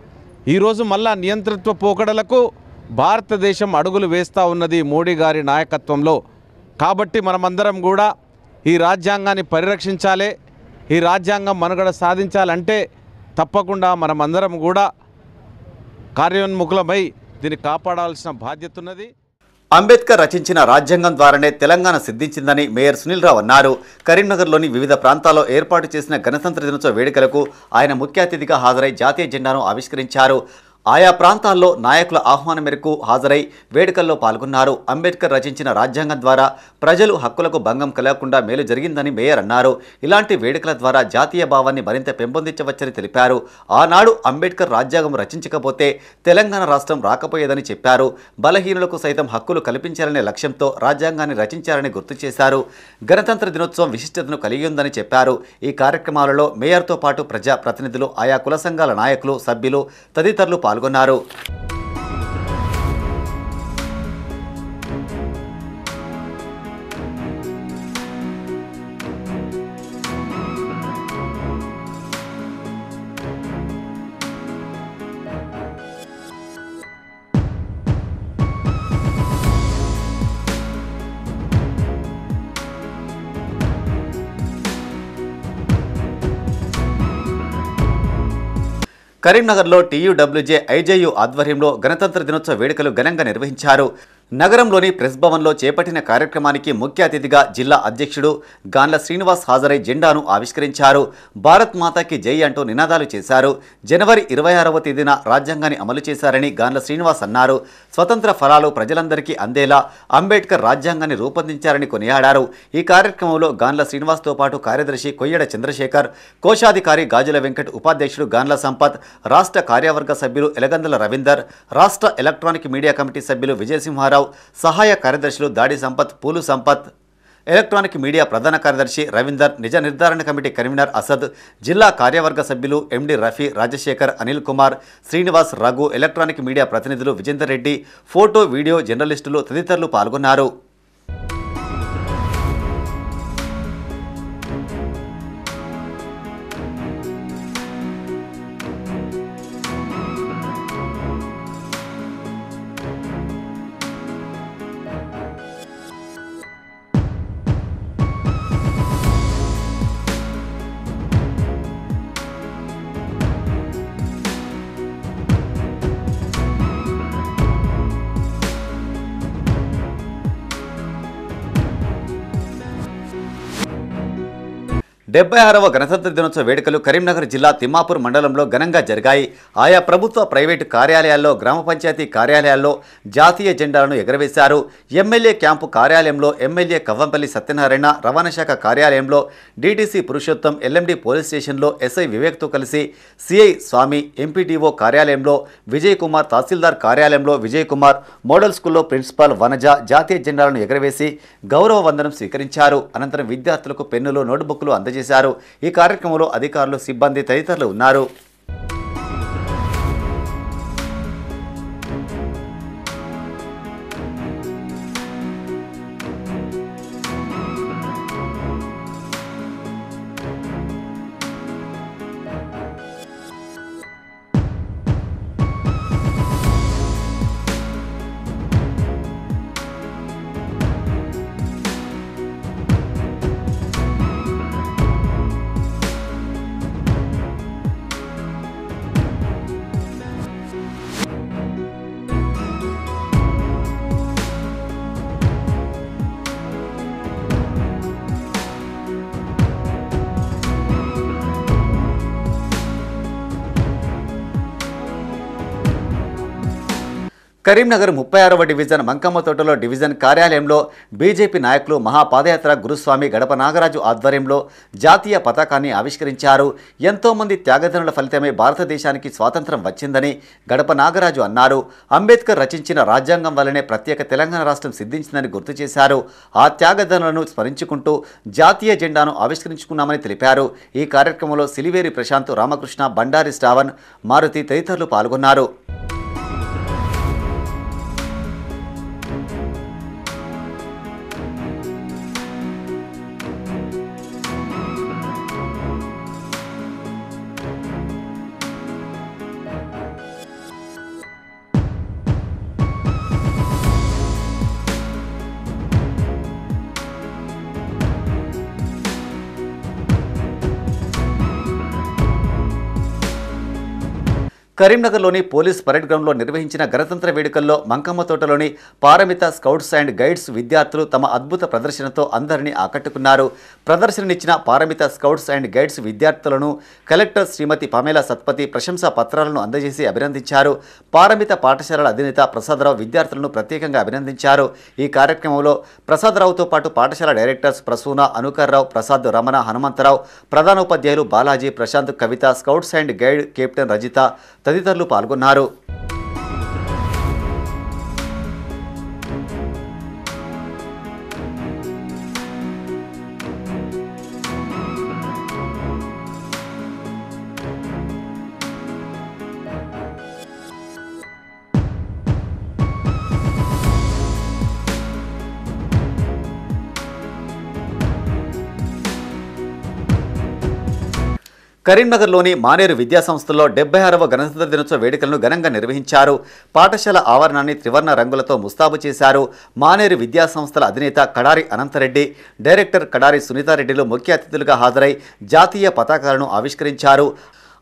ఈరోజు మళ్ళా నియంతృత్వ పోకడలకు భారతదేశం అడుగులు వేస్తూ ఉన్నది మోడీ గారి నాయకత్వంలో. కాబట్టి మనమందరం కూడా ఈ రాజ్యాంగాన్ని పరిరక్షించాలి. ఈ రాజ్యాంగం మనుగడ సాధించాలంటే తప్పకుండా మనమందరం కూడా కార్యోన్ముఖులమై దీన్ని కాపాడాల్సిన బాధ్యత ఉన్నది. అంబేద్కర్ రచించిన రాజ్యాంగం ద్వారానే తెలంగాణ సిద్ధించిందని మేయర్ సునీల్ రావు అన్నారు. కరీంనగర్లోని వివిధ ప్రాంతాల్లో ఏర్పాటు చేసిన గణతంత్ర దినోత్సవ వేడుకలకు ఆయన ముఖ్య అతిథిగా హాజరై జాతీయ జెండాను ఆవిష్కరించారు. ఆయా ప్రాంతాల్లో నాయకుల ఆహ్వానం మేరకు హాజరై వేడుకల్లో పాల్గొన్నారు. అంబేద్కర్ రచించిన రాజ్యాంగం ద్వారా ప్రజలు హక్కులకు భంగం కలగకుండా మేలు జరిగిందని మేయర్ అన్నారు. ఇలాంటి వేడుకల ద్వారా జాతీయ భావాన్ని మరింత పెంపొందించవచ్చని తెలిపారు. ఆనాడు అంబేద్కర్ రాజ్యాంగం రచించకపోతే తెలంగాణ రాష్ట్రం రాకపోయేదని చెప్పారు. బలహీనులకు సైతం హక్కులు కల్పించాలనే లక్ష్యంతో రాజ్యాంగాన్ని రచించారని గుర్తు చేశారు. గణతంత్ర దినోత్సవం విశిష్టతను కలిగి ఉందని చెప్పారు. ఈ కార్యక్రమాలలో మేయర్తో పాటు ప్రజా ప్రతినిధులు, ఆయా కుల సంఘాల నాయకులు, సభ్యులు తదితరులు పాల్గొన్నారు. కరీంనగర్లో టీయూడబ్ల్యూజే ఐజేయు ఆధ్వర్యంలో గణతంత్ర దినోత్సవ వేడుకలు ఘనంగా నిర్వహించారు. నగరంలోని ప్రెస్ భవన్లో చేపట్టిన కార్యక్రమానికి ముఖ్య అతిథిగా జిల్లా అధ్యక్షుడు గాన్ల శ్రీనివాస్ హాజరై జెండాను ఆవిష్కరించారు. భారత్ మాతాకి జై అంటూ నినాదాలు చేశారు. జనవరి 26వ తేదీన రాజ్యాంగాన్ని అమలు చేశారని గాన్ల శ్రీనివాస్ అన్నారు. స్వతంత్ర ఫలాలు ప్రజలందరికీ అందేలా అంబేద్కర్ రాజ్యాంగాన్ని రూపొందించారని కొనియాడారు. ఈ కార్యక్రమంలో గాన్ల శ్రీనివాస్తో పాటు కార్యదర్శి కొయ్యడ చంద్రశేఖర్, కోశాధికారి గాజుల వెంకట్, ఉపాధ్యక్షుడు గాన్ల సంపత్, రాష్ట్ర కార్యవర్గ సభ్యులు ఎలగందుల రవీందర్, రాష్ట్ర ఎలక్ట్రానిక్ మీడియా కమిటీ సభ్యులు విజయసింహారావు, సహాయ కార్యదర్శులు దాడి సంపత్, పూలు సంపత్, ఎలక్ట్రానిక్ మీడియా ప్రధాన కార్యదర్శి రవీందర్, నిజ నిర్ధారణ కమిటీ కన్వీనర్ అసద్, జిల్లా కార్యవర్గ సభ్యులు ఎండి రఫీ, రాజశేఖర్, అనిల్ కుమార్, శ్రీనివాస్, రఘు, ఎలక్ట్రానిక్ మీడియా ప్రతినిధులు విజేందర్ రెడ్డి, ఫోటో వీడియో జర్నలిస్టులు తదితరులు పాల్గొన్నారు. డెబ్బై 6వ గణతంత్ర దినోత్సవ వేడుకలు కరీంనగర్ జిల్లా తిమ్మాపూర్ మండలంలో ఘనంగా జరిగాయి. ఆయా ప్రభుత్వ, ప్రైవేటు కార్యాలయాల్లో, గ్రామ పంచాయతీ కార్యాలయాల్లో జాతీయ జెండాలను ఎగరవేశారు. ఎమ్మెల్యే క్యాంపు కార్యాలయంలో ఎమ్మెల్యే కవ్వంపల్లి సత్యనారాయణ, రవాణా శాఖ కార్యాలయంలో డీటీసీ పురుషోత్తం, ఎల్ఎండి పోలీస్ స్టేషన్లో ఎస్ఐ వివేక్తో కలిసి సిఐ స్వామి, ఎంపీడీఓ కార్యాలయంలో విజయ్ కుమార్, తహసీల్దార్ కార్యాలయంలో విజయ్ కుమార్, మోడల్ స్కూల్లో ప్రిన్సిపాల్ వనజ జాతీయ జెండాలను ఎగరవేసి గౌరవ వందనం స్వీకరించారు. అనంతరం విద్యార్థులకు పెన్నులు, నోట్బుక్లు అందజేశారు. ఈ కార్యక్రమంలో అధికారులు, సిబ్బంది తదితరులు ఉన్నారు. కరీంనగర్ 36వ డివిజన్ మంకమ్మ తోటలో డివిజన్ కార్యాలయంలో బీజేపీ నాయకులు మహాపాదయాత్ర గురుస్వామి గడప నాగరాజు ఆధ్వర్యంలో జాతీయ పతాకాన్ని ఆవిష్కరించారు. ఎంతోమంది త్యాగదనుల ఫలితమే భారతదేశానికి స్వాతంత్రం వచ్చిందని గడప నాగరాజు అన్నారు. అంబేద్కర్ రచించిన రాజ్యాంగం వల్లనే ప్రత్యేక తెలంగాణ రాష్ట్రం సిద్ధించిందని గుర్తు చేశారు. ఆ త్యాగదనులను స్మరించుకుంటూ జాతీయ జెండాను ఆవిష్కరించుకున్నామని తెలిపారు. ఈ కార్యక్రమంలో సిలివేరి ప్రశాంత్, రామకృష్ణ, బండారి శ్రావణ్, మారుతి తదితరులు పాల్గొన్నారు. కరీంనగర్లోని పోలీస్ పరేడ్ గ్రౌండ్లో నిర్వహించిన గణతంత్ర వేడుకల్లో మంకమ్మ తోటలోని పారమిత స్కౌట్స్ అండ్ గైడ్స్ విద్యార్థులు తమ అద్భుత ప్రదర్శనతో అందరినీ ఆకట్టుకున్నారు. ప్రదర్శననిచ్చిన పారమిత స్కౌట్స్ అండ్ గైడ్స్ విద్యార్థులను కలెక్టర్ శ్రీమతి పమేలా సత్పతి ప్రశంసా పత్రాలను అందజేసి అభినందించారు. పారమిత పాఠశాలల అధినేత ప్రసాదరావు విద్యార్థులను ప్రత్యేకంగా అభినందించారు. ఈ కార్యక్రమంలో ప్రసాదరావుతో పాటు పాఠశాల డైరెక్టర్స్ ప్రసూన, అనుకర్రావు, ప్రసాద్, రమణ, హనుమంతరావు, ప్రధానోపాధ్యాయులు Balaji, Prashanth, Kavitha, scouts and guide captain Rajitha తదితరులు పాల్గొన్నారు. కరీంనగర్లోని మానేరు విద్యాసంస్థలో 76వ గణతంత్ర దినోత్సవ వేడుకలను ఘనంగా నిర్వహించారు. పాఠశాల ఆవరణాన్ని త్రివర్ణ రంగులతో ముస్తాబు చేశారు. మానేరు విద్యాసంస్థల అధినేత కడారి అనంతరెడ్డి, డైరెక్టర్ కడారి సునీతారెడ్డిలు ముఖ్య అతిథులుగా హాజరై జాతీయ పతాకాలను ఆవిష్కరించారు.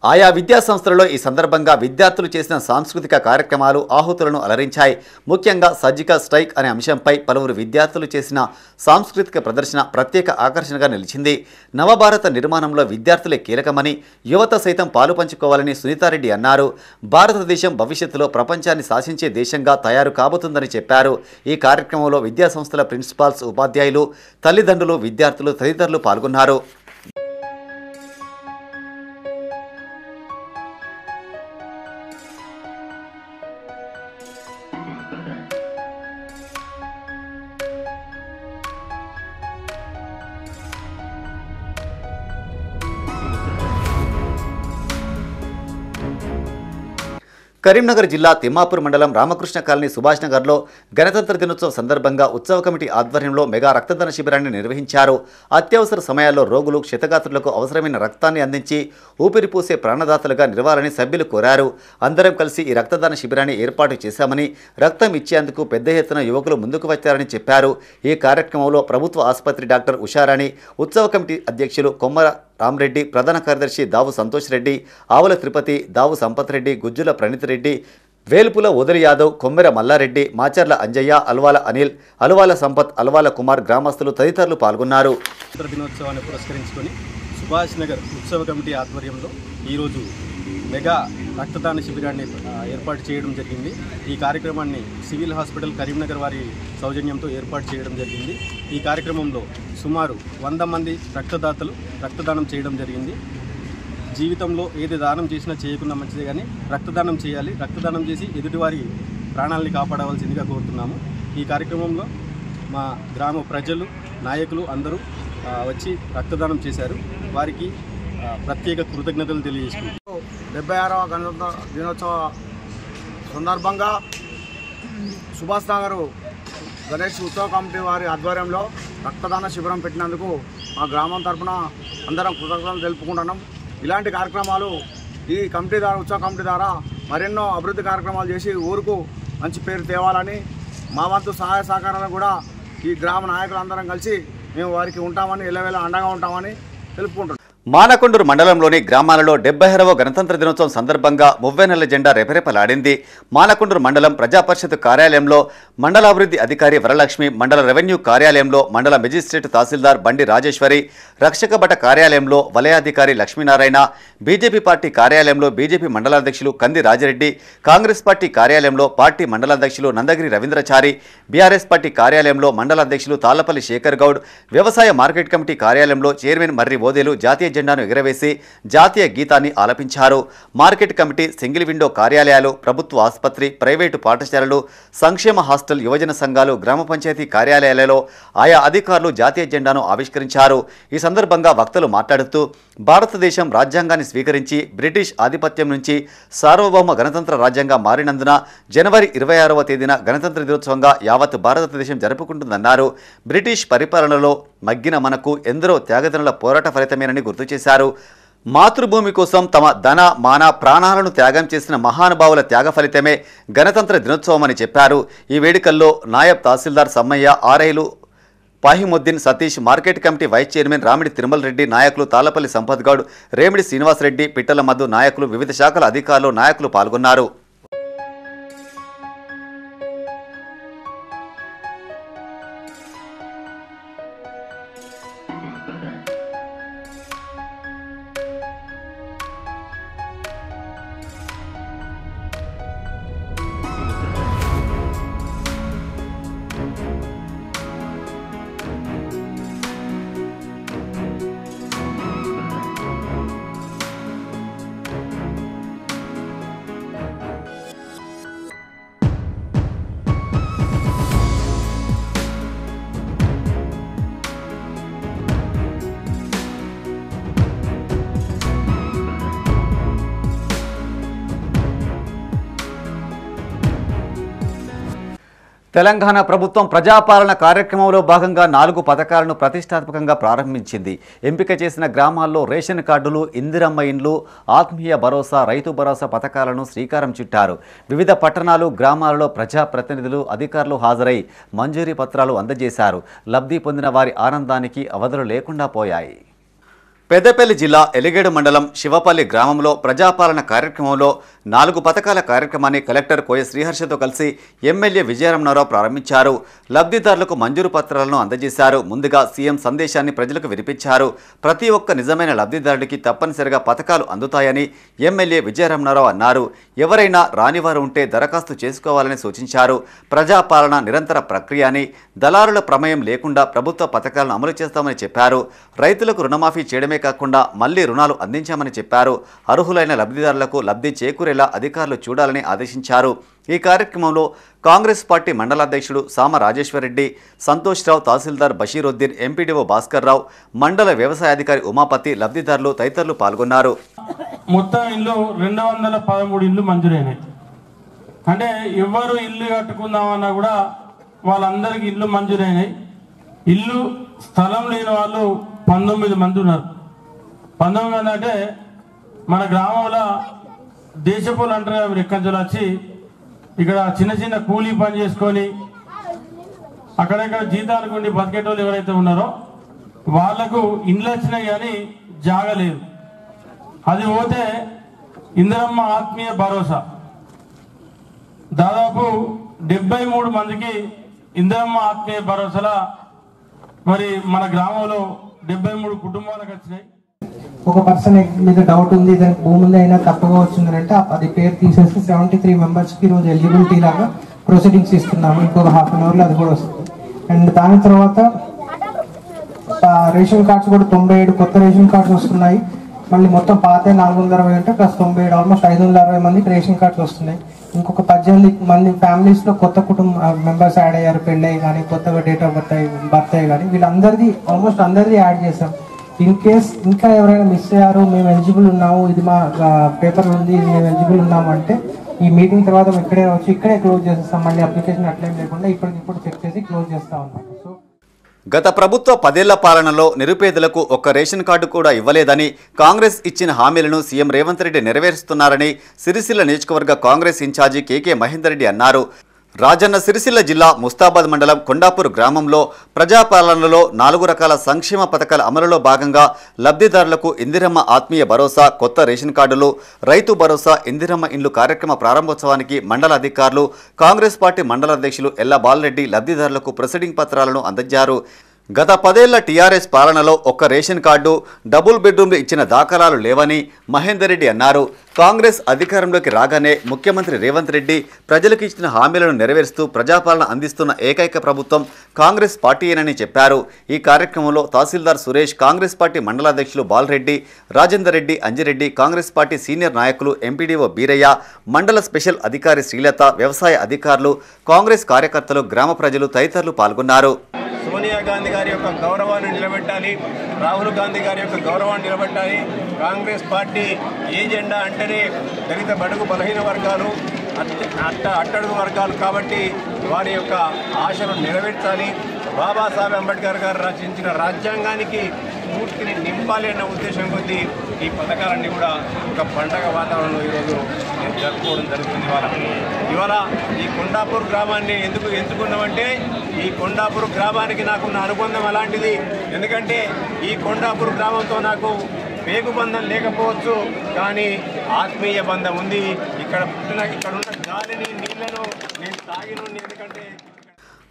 ఆయా విద్యాసంస్థలలో ఈ సందర్భంగా విద్యార్థులు చేసిన సాంస్కృతిక కార్యక్రమాలు ఆహుతులను అలరించాయి. ముఖ్యంగా సర్జికల్ స్ట్రైక్ అనే అంశంపై పలువురు విద్యార్థులు చేసిన సాంస్కృతిక ప్రదర్శన ప్రత్యేక ఆకర్షణగా నిలిచింది. నవభారత నిర్మాణంలో విద్యార్థులే కీలకమని, యువత సైతం పాలు పంచుకోవాలని సునీతారెడ్డి అన్నారు. భారతదేశం భవిష్యత్తులో ప్రపంచాన్ని శాసించే దేశంగా తయారు కాబోతుందని చెప్పారు. ఈ కార్యక్రమంలో విద్యాసంస్థల ప్రిన్సిపాల్స్, ఉపాధ్యాయులు, తల్లిదండ్రులు, విద్యార్థులు తదితరులు పాల్గొన్నారు. కరీంనగర్ జిల్లా తిమ్మాపూర్ మండలం రామకృష్ణ కాలనీ సుభాష్ నగర్లో గణతంత్ర దినోత్సవం సందర్భంగా ఉత్సవ కమిటీ ఆధ్వర్యంలో మెగా రక్తదాన శిబిరాన్ని నిర్వహించారు. అత్యవసర సమయాల్లో రోగులు, క్షతగాత్రులకు అవసరమైన రక్తాన్ని అందించి ఊపిరిపోసే ప్రాణదాతలుగా నిలవాలని సభ్యులు కోరారు. అందరం కలిసి ఈ రక్తదాన శిబిరాన్ని ఏర్పాటు చేశామని, రక్తం ఇచ్చేందుకు పెద్ద ఎత్తున యువకులు ముందుకు వచ్చారని చెప్పారు. ఈ కార్యక్రమంలో ప్రభుత్వ ఆసుపత్రి డాక్టర్ ఉషారాణి, ఉత్సవ కమిటీ అధ్యక్షులు కొమ్మర రామరెడ్డి, ప్రధాన కార్యదర్శి దావు సంతోష్ రెడ్డి, ఆవుల తిరుపతి, దావు సంపత్ రెడ్డి, గుజ్జుల ప్రణీత్ రెడ్డి, వేల్పుల ఉదరి యాదవ్, కొమ్మెర మల్లారెడ్డి, మాచర్ల అంజయ్య, అల్వాల అనిల్, అల్వాల సంపత్, అల్వాల కుమార్, గ్రామస్తులు తదితరులు పాల్గొన్నారు. దినోత్సవాన్ని పురస్కరించుకొని సుభాష్ నగర్ ఉత్సవ కమిటీ ఆధ్వర్యంలో ఈరోజు మెగా రక్తదాన శిబిరాన్ని ఏర్పాటు చేయడం జరిగింది. ఈ కార్యక్రమాన్ని సివిల్ హాస్పిటల్ కరీంనగర్ వారి సౌజన్యంతో ఏర్పాటు చేయడం జరిగింది. ఈ కార్యక్రమంలో సుమారు 100 మంది రక్తదాతలు రక్తదానం చేయడం జరిగింది. జీవితంలో ఏది దానం చేసినా చేయకుండా మంచిదే, కానీ రక్తదానం చేయాలి. రక్తదానం చేసి ఎదుటివారి ప్రాణాలని కాపాడవలసిందిగా కోరుతున్నాము. ఈ కార్యక్రమంలో మా గ్రామ ప్రజలు, నాయకులు అందరూ వచ్చి రక్తదానం చేశారు. వారికి ప్రత్యేక కృతజ్ఞతలు తెలియజేసుకుంటున్నాం. 76వ గణతంత్ర దినోత్సవ సందర్భంగా సుభాష్ నగర్ గణేష్ ఉత్సవ కమిటీ వారి ఆధ్వర్యంలో రక్తదాన శిబిరం పెట్టినందుకు మా గ్రామం తరఫున అందరం కృతజ్ఞతలు తెలుపుకుంటున్నాం. ఇలాంటి కార్యక్రమాలు ఈ కమిటీ ద్వారా, ఉత్సవ కమిటీ ద్వారా మరెన్నో అభివృద్ధి కార్యక్రమాలు చేసి ఊరుకు మంచి పేరు తేవాలని, మా వంతు సహాయ సహకారాలను కూడా ఈ గ్రామ నాయకులందరం కలిసి మేము వారికి ఉంటామని, ఎల్లవేళ అండగా ఉంటామని తెలుపుకుంటున్నాం. మానకొండూరు మండలంలోని గ్రామాలలో 76వ గణతంత్ర దినోత్సవం సందర్భంగా మువ్వెన్నెల జెండా రెపరెపలాడింది. మానకొండూరు మండలం ప్రజాపరిషత్ కార్యాలయంలో మండలాభివృద్ధి అధికారి వరలక్ష్మి, మండల రెవెన్యూ కార్యాలయంలో మండల మెజిస్ట్రేట్ తహసీల్దార్ బండి రాజేశ్వరి, రక్షక భట కార్యాలయంలో వలయాధికారి లక్ష్మీనారాయణ, బీజేపీ పార్టీ కార్యాలయంలో బీజేపీ మండలాధ్యక్షులు కంది రాజిరెడ్డి, కాంగ్రెస్ పార్టీ కార్యాలయంలో పార్టీ మండలాధ్యక్షులు నందగిరి రవీంద్రచారి, బీఆర్ఎస్ పార్టీ కార్యాలయంలో మండలాధ్యక్షులు తాళ్లపల్లి శేఖర్ గౌడ్, వ్యవసాయ మార్కెట్ కమిటీ కార్యాలయంలో చైర్మన్ మర్రి ఓదేలు జాతీయ జెండాను ఎగరవేసి జాతీయ గీతాన్ని ఆలపించారు. మార్కెట్ కమిటీ, సింగిల్ విండో కార్యాలయాలు, ప్రభుత్వ ఆసుపత్రి, ప్రైవేటు పాఠశాలలు, సంక్షేమ హాస్టల్, యువజన సంఘాలు, గ్రామ పంచాయతీ కార్యాలయాలలో ఆయా అధికారులు జాతీయ జెండాను ఆవిష్కరించారు. ఈ సందర్భంగా వక్తలు మాట్లాడుతూ భారతదేశం రాజ్యాంగాన్ని స్వీకరించి బ్రిటిష్ ఆధిపత్యం నుంచి సార్వభౌమ గణతంత్ర రాజ్యంగా మారినందున జనవరి 26వ తేదీన గణతంత్ర దినోత్సవంగా యావత్ భారతదేశం జరుపుకుంటుందన్నారు. బ్రిటిష్ పరిపాలనలో మగ్గిన మనకు ఎందరో త్యాగదనుల పోరాట ఫలితమేనని గుర్తు చేశారు. మాతృభూమి కోసం తమ ధన, మాన, ప్రాణాలను త్యాగం చేసిన మహానుభావుల త్యాగ ఫలితమే గణతంత్ర దినోత్సవం అని చెప్పారు. ఈ వేడుకల్లో నాయబ్ తహసీల్దార్ సమ్మయ్య, ఆర్ఐలు Pahimuddin Satish, market committee vice chairman Ramidi Tirumala Reddy, నాయకులు తాళ్లపల్లి సంపత్ గౌడ్, రేమిడి శ్రీనివాసరెడ్డి, పిట్టల మధు నాయకులు, వివిధ శాఖల అధికారులు, నాయకులు పాల్గొన్నారు. తెలంగాణ ప్రభుత్వం ప్రజాపాలన కార్యక్రమంలో భాగంగా 4 పథకాలను ప్రతిష్టాత్మకంగా ప్రారంభించింది. ఎంపిక చేసిన గ్రామాల్లో రేషన్ కార్డులు, ఇందిరమ్మ ఇండ్లు, ఆత్మీయ భరోసా, రైతు భరోసా పథకాలను శ్రీకారం చుట్టారు. వివిధ పట్టణాలు, గ్రామాలలో ప్రజాప్రతినిధులు, అధికారులు హాజరై మంజూరీ పత్రాలు అందజేశారు. లబ్ధి పొందిన వారి ఆనందానికి అవధులు లేకుండా పోయాయి. పెద్దపల్లి జిల్లా ఎలిగేడు మండలం శివపల్లి గ్రామంలో ప్రజాపాలన కార్యక్రమంలో 4 పథకాల కార్యక్రమాన్ని కలెక్టర్ కోయ శ్రీహర్షతో కలిసి ఎమ్మెల్యే విజయరమణారావు ప్రారంభించారు. లబ్ధిదారులకు మంజూరు పత్రాలను అందజేశారు. ముందుగా సీఎం సందేశాన్ని ప్రజలకు వినిపించారు. ప్రతి ఒక్క నిజమైన లబ్ధిదారుడికి తప్పనిసరిగా పథకాలు అందుతాయని ఎమ్మెల్యే విజయరమణారావు అన్నారు. ఎవరైనా రానివారు ఉంటే దరఖాస్తు చేసుకోవాలని సూచించారు. ప్రజాపాలన నిరంతర ప్రక్రియ అని, దళారుల ప్రమేయం లేకుండా ప్రభుత్వ పథకాలను అమలు చేస్తామని చెప్పారు. రైతులకు రుణమాఫీ చేయడమే కాకుండా మళ్లీ రుణాలు అందించామని చెప్పారు. అర్హులైన లబ్ధిదారులకు లబ్ధి చేకూరేలా అధికారులు చూడాలని ఆదేశించారు. ఈ కార్యక్రమంలో కాంగ్రెస్ పార్టీ మండలాధ్యక్షుడు సామ రాజేశ్వరరెడ్డి, సంతోష్ రావు, తహసీల్దార్ బషీరుద్దీన్, ఎంపీడీఓ భాస్కర్ రావు, మండల వ్యవసాయాధికారి ఉమాపతి, లబ్ధిదారులు తదితరులు పాల్గొన్నారు. మొత్తం ఇల్లు 213 ఇల్లు మంజూరైనాయి. అంటే ఎవరు ఇల్లు కట్టుకుందామన్నా కూడా వాళ్ళందరికీ ఇల్లు మంజూరైనాయి. ఇల్లు స్థలం లేని వాళ్ళు 19 మంది ఉన్నారు. 19 మంది అంటే మన గ్రామంలో దేశపోలు అంటారు. మీరు ఎక్కడి నుంచి వచ్చి ఇక్కడ చిన్న చిన్న కూలీ పని చేసుకొని అక్కడెక్కడ జీతాలకు ఉండి బతికేటోళ్ళు ఎవరైతే ఉన్నారో వాళ్లకు ఇండ్లు వచ్చినాయి కానీ జాగలేదు. అది పోతే ఇందిరమ్మ ఆత్మీయ భరోసా దాదాపు 73 మందికి ఇందిరమ్మ ఆత్మీయ భరోసాల మరి మన గ్రామంలో 73 కుటుంబాలకు వచ్చినాయి. ఒక పర్సన్ మీద డౌట్ ఉంది, దానికి భూమి ఉంది అయినా తప్పగా వచ్చిందంటే అది పేరు తీసేసి 73 మెంబర్స్కి ఈరోజు ఎలిజిబిలిటీ లాగా ప్రొసీడింగ్స్ ఇస్తున్నాము. ఇంకొక హాఫ్ అన్ అవర్లో అది కూడా వస్తుంది. అండ్ దాని తర్వాత రేషన్ కార్డ్స్ కూడా 97 కొత్త రేషన్ కార్డ్స్ వస్తున్నాయి. మళ్ళీ మొత్తం పాత 460 అంటే ప్లస్ 97 ఆల్మోస్ట్ 560 మందికి రేషన్ కార్డ్స్ వస్తున్నాయి. ఇంకొక 18 మంది ఫ్యామిలీస్లో కొత్త కుటుంబ మెంబర్స్ యాడ్ అయ్యారు. పెళ్ళయి కానీ కొత్తగా డేట్ ఆఫ్ బర్త్ అయ్యి కానీ వీళ్ళందరిది ఆల్మోస్ట్ అందరిది యాడ్ చేసాం. ఇన్ కేస్ ఇంకా ఎవరైనా మిస్ అయ్యారు, మేము ఎలిజిబుల్ ఉన్నాము, ఇది మా పేపర్ ఉంది, ఇది మేము ఎలిజిబుల్ ఉన్నాము అంటే ఈ మీటింగ్ తర్వాత మేము ఇక్కడే వచ్చి ఇక్కడే క్లోజ్ చేసేస్తాం. మళ్ళీ అప్లికేషన్ అట్లేం లేకుండా ఇప్పటికిప్పుడు చెక్ చేసి క్లోజ్ చేస్తాం అన్నమాట. సో గత ప్రభుత్వ 10 ఏళ్ల పాలనలో నిరుపేదలకు ఒక్క రేషన్ కార్డు కూడా ఇవ్వలేదని, కాంగ్రెస్ ఇచ్చిన హామీలను సీఎం రేవంత్ రెడ్డి నెరవేరుస్తున్నారని సిరిసిల్ల నియోజకవర్గ కాంగ్రెస్ ఇన్ఛార్జి కేకే మహేందర్ రెడ్డి అన్నారు. రాజన్న సిరిసిల్ల జిల్లా ముస్తాబాద్ మండలం కొండాపూర్ గ్రామంలో ప్రజాపాలనలో 4 రకాల సంక్షేమ పథకాల అమలులో భాగంగా లబ్ధిదారులకు ఇందిరమ్మ ఆత్మీయ భరోసా, కొత్త రేషన్ కార్డులు, రైతు భరోసా, ఇందిరమ్మ ఇండ్లు కార్యక్రమ ప్రారంభోత్సవానికి మండల అధికారులు, కాంగ్రెస్ పార్టీ మండల అధ్యక్షులు ఎల్లా బాలరెడ్డి లబ్ధిదారులకు ప్రొసీడింగ్ పత్రాలను అందజేశారు. గత 10 ఏళ్ల టీఆర్ఎస్ పాలనలో ఒక్క రేషన్ కార్డు, డబుల్ బెడ్రూమ్లు ఇచ్చిన దాఖలాలు లేవని మహేందర్ రెడ్డి అన్నారు. కాంగ్రెస్ అధికారంలోకి రాగానే ముఖ్యమంత్రి రేవంత్ రెడ్డి ప్రజలకు ఇచ్చిన హామీలను నెరవేరుస్తూ ప్రజాపాలన అందిస్తున్న ఏకైక ప్రభుత్వం కాంగ్రెస్ పార్టీయేనని చెప్పారు. ఈ కార్యక్రమంలో తహసీల్దార్ సురేష్, కాంగ్రెస్ పార్టీ మండలాధ్యక్షులు Balareddy, Rajender Reddy, Anjireddy, Congress party senior నాయకులు ఎంపీడీఓ బీరయ్య, మండల స్పెషల్ అధికారి శ్రీలత, వ్యవసాయ అధికారులు, కాంగ్రెస్ కార్యకర్తలు, గ్రామ ప్రజలు తదితరులు పాల్గొన్నారు. సోనియా గాంధీ గారి యొక్క గౌరవాన్ని నిలబెట్టాలి, రాహుల్ గాంధీ గారి యొక్క గౌరవాన్ని నిలబెట్టాలి. కాంగ్రెస్ పార్టీ ఏజెండా అంటేనే దళిత బడుగు బలహీన వర్గాలు, అట్టడుగు వర్గాలు కాబట్టి వారి యొక్క ఆశను నెరవేర్చాలి. బాబాసాహెబ్ అంబేద్కర్ గారు రచించిన రాజ్యాంగానికి స్ఫూర్తిని నింపాలి అన్న ఉద్దేశం కొద్దీ ఈ పథకాలన్నీ కూడా ఒక పండగ వాతావరణంలో ఈరోజు నేను జరుపుకోవడం జరుగుతుంది. ఇవాళ ఈ కొండాపూర్ గ్రామాన్ని ఎందుకు ఎంచుకున్నామంటే ఈ కొండాపూర్ గ్రామానికి నాకున్న అనుబంధం అలాంటిది. ఎందుకంటే ఈ కొండాపూర్ గ్రామంతో నాకు పేగు బంధం లేకపోవచ్చు, కానీ ఆత్మీయ బంధం ఉంది. ఇక్కడ ఉన్న గాలిని నీళ్లను నేను తాగినోని. ఎందుకంటే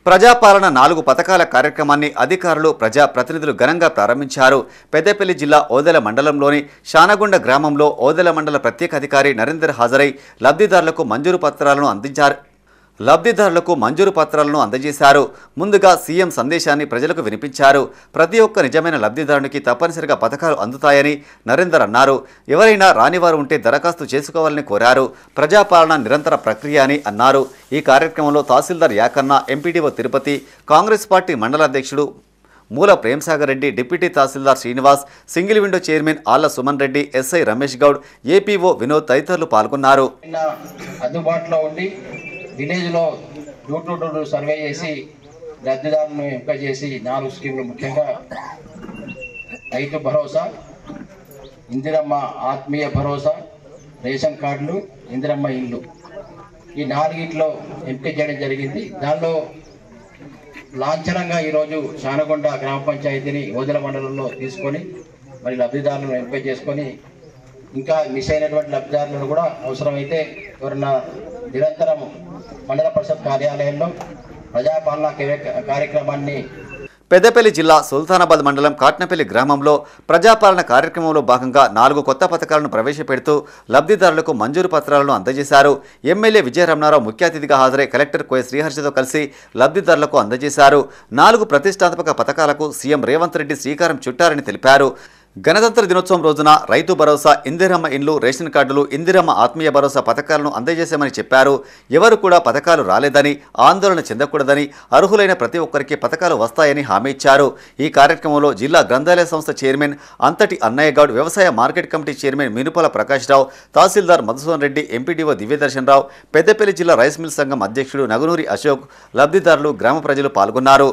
ప్రజాపాలన 4 పథకాల కార్యక్రమాన్ని అధికారులు ప్రజాప్రతినిధులు ఘనంగా ప్రారంభించారు. పెద్దపల్లి జిల్లా ఓదెల మండలంలోని శానగుండ గ్రామంలో ఓదెల మండల ప్రత్యేక అధికారి నరేందర్ హాజరై లబ్ధిదారులకు మంజూరు పత్రాలను అందజేశారు. ముందుగా సీఎం సందేశాన్ని ప్రజలకు వినిపించారు. ప్రతి ఒక్క నిజమైన లబ్ధిదారునికి తప్పనిసరిగా పథకాలు అందుతాయని నరేందర్ అన్నారు. ఎవరైనా రానివారు ఉంటే దరఖాస్తు చేసుకోవాలని కోరారు. ప్రజాపాలన నిరంతర ప్రక్రియ అని అన్నారు. ఈ కార్యక్రమంలో తహసీల్దార్ యాకన్న, ఎంపీడీఓ తిరుపతి, కాంగ్రెస్ పార్టీ మండల అధ్యక్షుడు మూల ప్రేమ్సాగర్ రెడ్డి, డిప్యూటీ తహసీల్దార్ శ్రీనివాస్, సింగిల్ విండో చైర్మన్ ఆళ్ల సుమన్ రెడ్డి, ఎస్ఐ రమేష్ గౌడ్, ఏపీఓ వినోద్ తదితరులు పాల్గొన్నారు. అందుబాటులో ఉండి విలేజ్లో డోర్ టు డోర్ సర్వే చేసి లబ్ధిదారులను ఎంపిక చేసి 4 స్కీములు, ముఖ్యంగా రైతు భరోసా, ఇందిరమ్మ ఆత్మీయ భరోసా, రేషన్ కార్డులు, ఇందిరమ్మ ఇల్లు, ఈ 4 ఎంపిక చేయడం జరిగింది. దానిలో లాంఛనంగా ఈరోజు శానగొండ గ్రామ పంచాయతీని ఓదెల మండలంలో తీసుకొని మరి లబ్ధిదారులను ఎంపిక చేసుకొని ఇంకా మిస్ అయినటువంటి లబ్ధిదారులను కూడా అవసరమైతే ఎవరన్నా నిరంతరం మండల పరిషత్ కార్యాలయంలో ప్రజాపాలన కార్యక్రమాన్ని పెద్దపల్లి జిల్లా సుల్తానాబాద్ మండలం కాట్నపల్లి గ్రామంలో ప్రజాపాలన కార్యక్రమంలో భాగంగా 4 కొత్త పథకాలను ప్రవేశపెడుతూ లబ్ధిదారులకు మంజూరు పత్రాలను అందజేశారు. ఎమ్మెల్యే విజయరమణారావు ముఖ్య అతిథిగా హాజరై కలెక్టర్ కోయ శ్రీహర్షతో కలిసి లబ్ధిదారులకు అందజేశారు. 4 ప్రతిష్టాత్మక పథకాలకు సీఎం రేవంత్ రెడ్డి శ్రీకారం చుట్టారని తెలిపారు. గణతంత్ర దినోత్సవం రోజున రైతు భరోసా, ఇందిరమ్మ ఇండ్లు, రేషన్ కార్డులు, ఇందిరమ్మ ఆత్మీయ భరోసా పథకాలను అందజేశామని చెప్పారు. ఎవరు కూడా పథకాలు రాలేదని, ఆందోళన చెందకూడదని, అర్హులైన ప్రతి ఒక్కరికి పథకాలు వస్తాయని హామీ ఇచ్చారు. ఈ కార్యక్రమంలో జిల్లా గ్రంథాలయ సంస్థ చైర్మన్ అంతటి అన్నయ్య గౌడ్, వ్యవసాయ మార్కెట్ కమిటీ చైర్మన్ మినుపల ప్రకాష్ రావు, తహసీల్దార్ మధుసూదన్ రెడ్డి, ఎంపీడీఓ దివ్యదర్శన్ రావు, పెద్దపల్లి జిల్లా రైస్ మిల్ సంఘం అధ్యక్షుడు నగునూరి అశోక్, లబ్ధిదారులు, గ్రామ ప్రజలు పాల్గొన్నారు.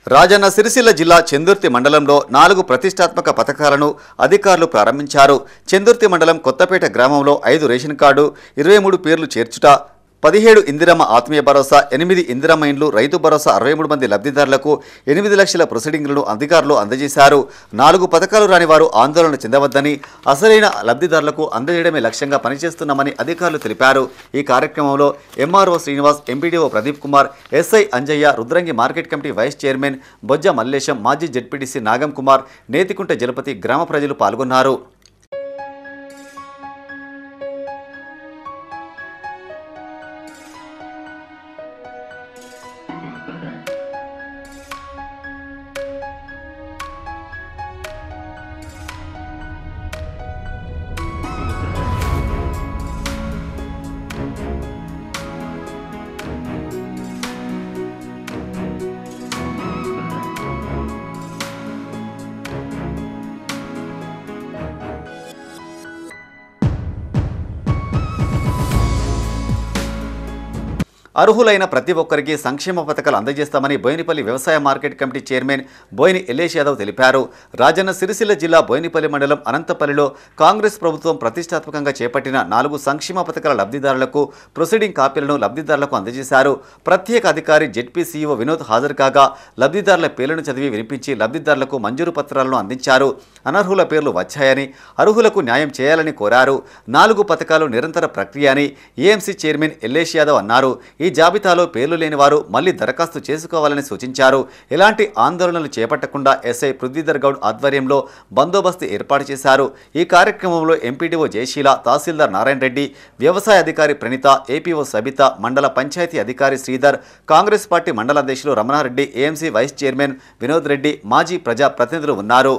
రాజన్న సిరిసిల్ల జిల్లా చెందుర్తి మండలంలో 4 ప్రతిష్టాత్మక పథకాలను అధికారులు ప్రారంభించారు. చెందుర్తి మండలం కొత్తపేట గ్రామంలో 5 రేషన్ కార్డు, 23 పేర్లు చేర్చుట, 17 ఇందిరమ్మ ఆత్మీయ భరోసా, 8 ఇందిరమ్మ ఇండ్లు, రైతు భరోసా 63 మంది లబ్ధిదారులకు 8 లక్షల ప్రొసీడింగ్లను అధికారులు అందజేశారు. 4 పథకాలు రాని వారు ఆందోళన చెందవద్దని, అసలైన లబ్ధిదారులకు అందజేయడమే లక్ష్యంగా పనిచేస్తున్నామని అధికారులు తెలిపారు. ఈ కార్యక్రమంలో MRO Srinivas, MPDO Pradeep Kumar, SI Anjaiah, Rudrangi market committee vice chairman Bojja Mallesham, మాజీ జెడ్పీటీసీ నాగం కుమార్, నేతికుంట జలపతి, గ్రామ ప్రజలు పాల్గొన్నారు. అర్హులైన ప్రతి ఒక్కరికి సంక్షేమ పథకాలు అందజేస్తామని బోయినపల్లి వ్యవసాయ market committee chairman Boini Yellesh Yadav తెలిపారు. రాజన్న సిరిసిల్ల జిల్లా బోయినపల్లి మండలం అనంతపల్లిలో కాంగ్రెస్ ప్రభుత్వం ప్రతిష్టాత్మకంగా చేపట్టిన 4 సంక్షేమ పథకాల లబ్ధిదారులకు ప్రొసీడింగ్ కాపీలను లబ్ధిదారులకు అందజేశారు. ప్రత్యేక అధికారి జెడ్పీసీఈఓ వినోద్ హాజరు కాగా లబ్ధిదారుల పేర్లను చదివి వినిపించి లబ్ధిదారులకు మంజూరు పత్రాలను అందించారు. అనర్హుల పేర్లు వచ్చాయని, అర్హులకు న్యాయం చేయాలని కోరారు. 4 పథకాలు నిరంతర ప్రక్రియ అని ఏఎంసీ చైర్మన్ ఎల్లేష్ యాదవ్ అన్నారు. ఈ జాబితాలో పేర్లు లేని వారు మళ్లీ దరఖాస్తు చేసుకోవాలని సూచించారు. ఎలాంటి ఆందోళనలు చేపట్టకుండా ఎస్ఐ పృథ్వీధర్ గౌడ్ ఆధ్వర్యంలో బందోబస్తు ఏర్పాటు చేశారు. ఈ కార్యక్రమంలో ఎంపీడీఓ జయశీల, తహసీల్దార్ నారాయణ రెడ్డి, వ్యవసాయ అధికారి ప్రణీత, ఏపీఓ సబిత, మండల పంచాయతీ అధికారి శ్రీధర్, కాంగ్రెస్ పార్టీ మండల అధ్యక్షులు Ramanareddy, AMC vice chairman Vinod Reddy, మాజీ ప్రజా ప్రతినిధులు ఉన్నారు.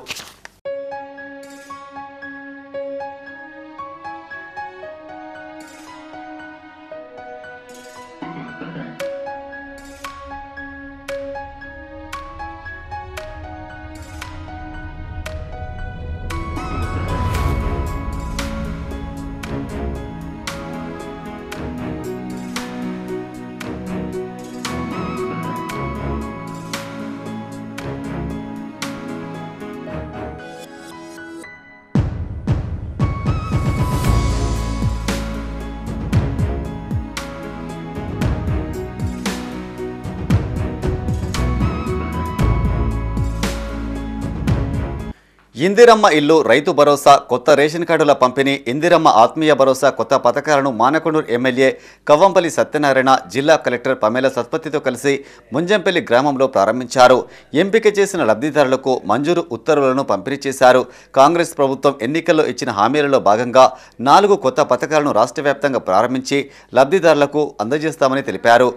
ఇందిరమ్మ ఇల్లు, రైతు భరోసా, కొత్త రేషన్ కార్డుల పంపిణీ, ఇందిరమ్మ ఆత్మీయ భరోసా కొత్త పథకాలను మానకొండూరు ఎమ్మెల్యే కవ్వంపల్లి సత్యనారాయణ జిల్లా కలెక్టర్ పమేల సత్పతితో కలిసి ముంజంపల్లి గ్రామంలో ప్రారంభించారు. ఎంపిక చేసిన లబ్ధిదారులకు మంజూరు ఉత్తర్వులను పంపిణీ చేశారు. కాంగ్రెస్ ప్రభుత్వం ఎన్నికల్లో ఇచ్చిన హామీలలో భాగంగా 4 కొత్త పథకాలను రాష్ట్ర వ్యాప్తంగా ప్రారంభించి లబ్ధిదారులకు అందజేస్తామని తెలిపారు.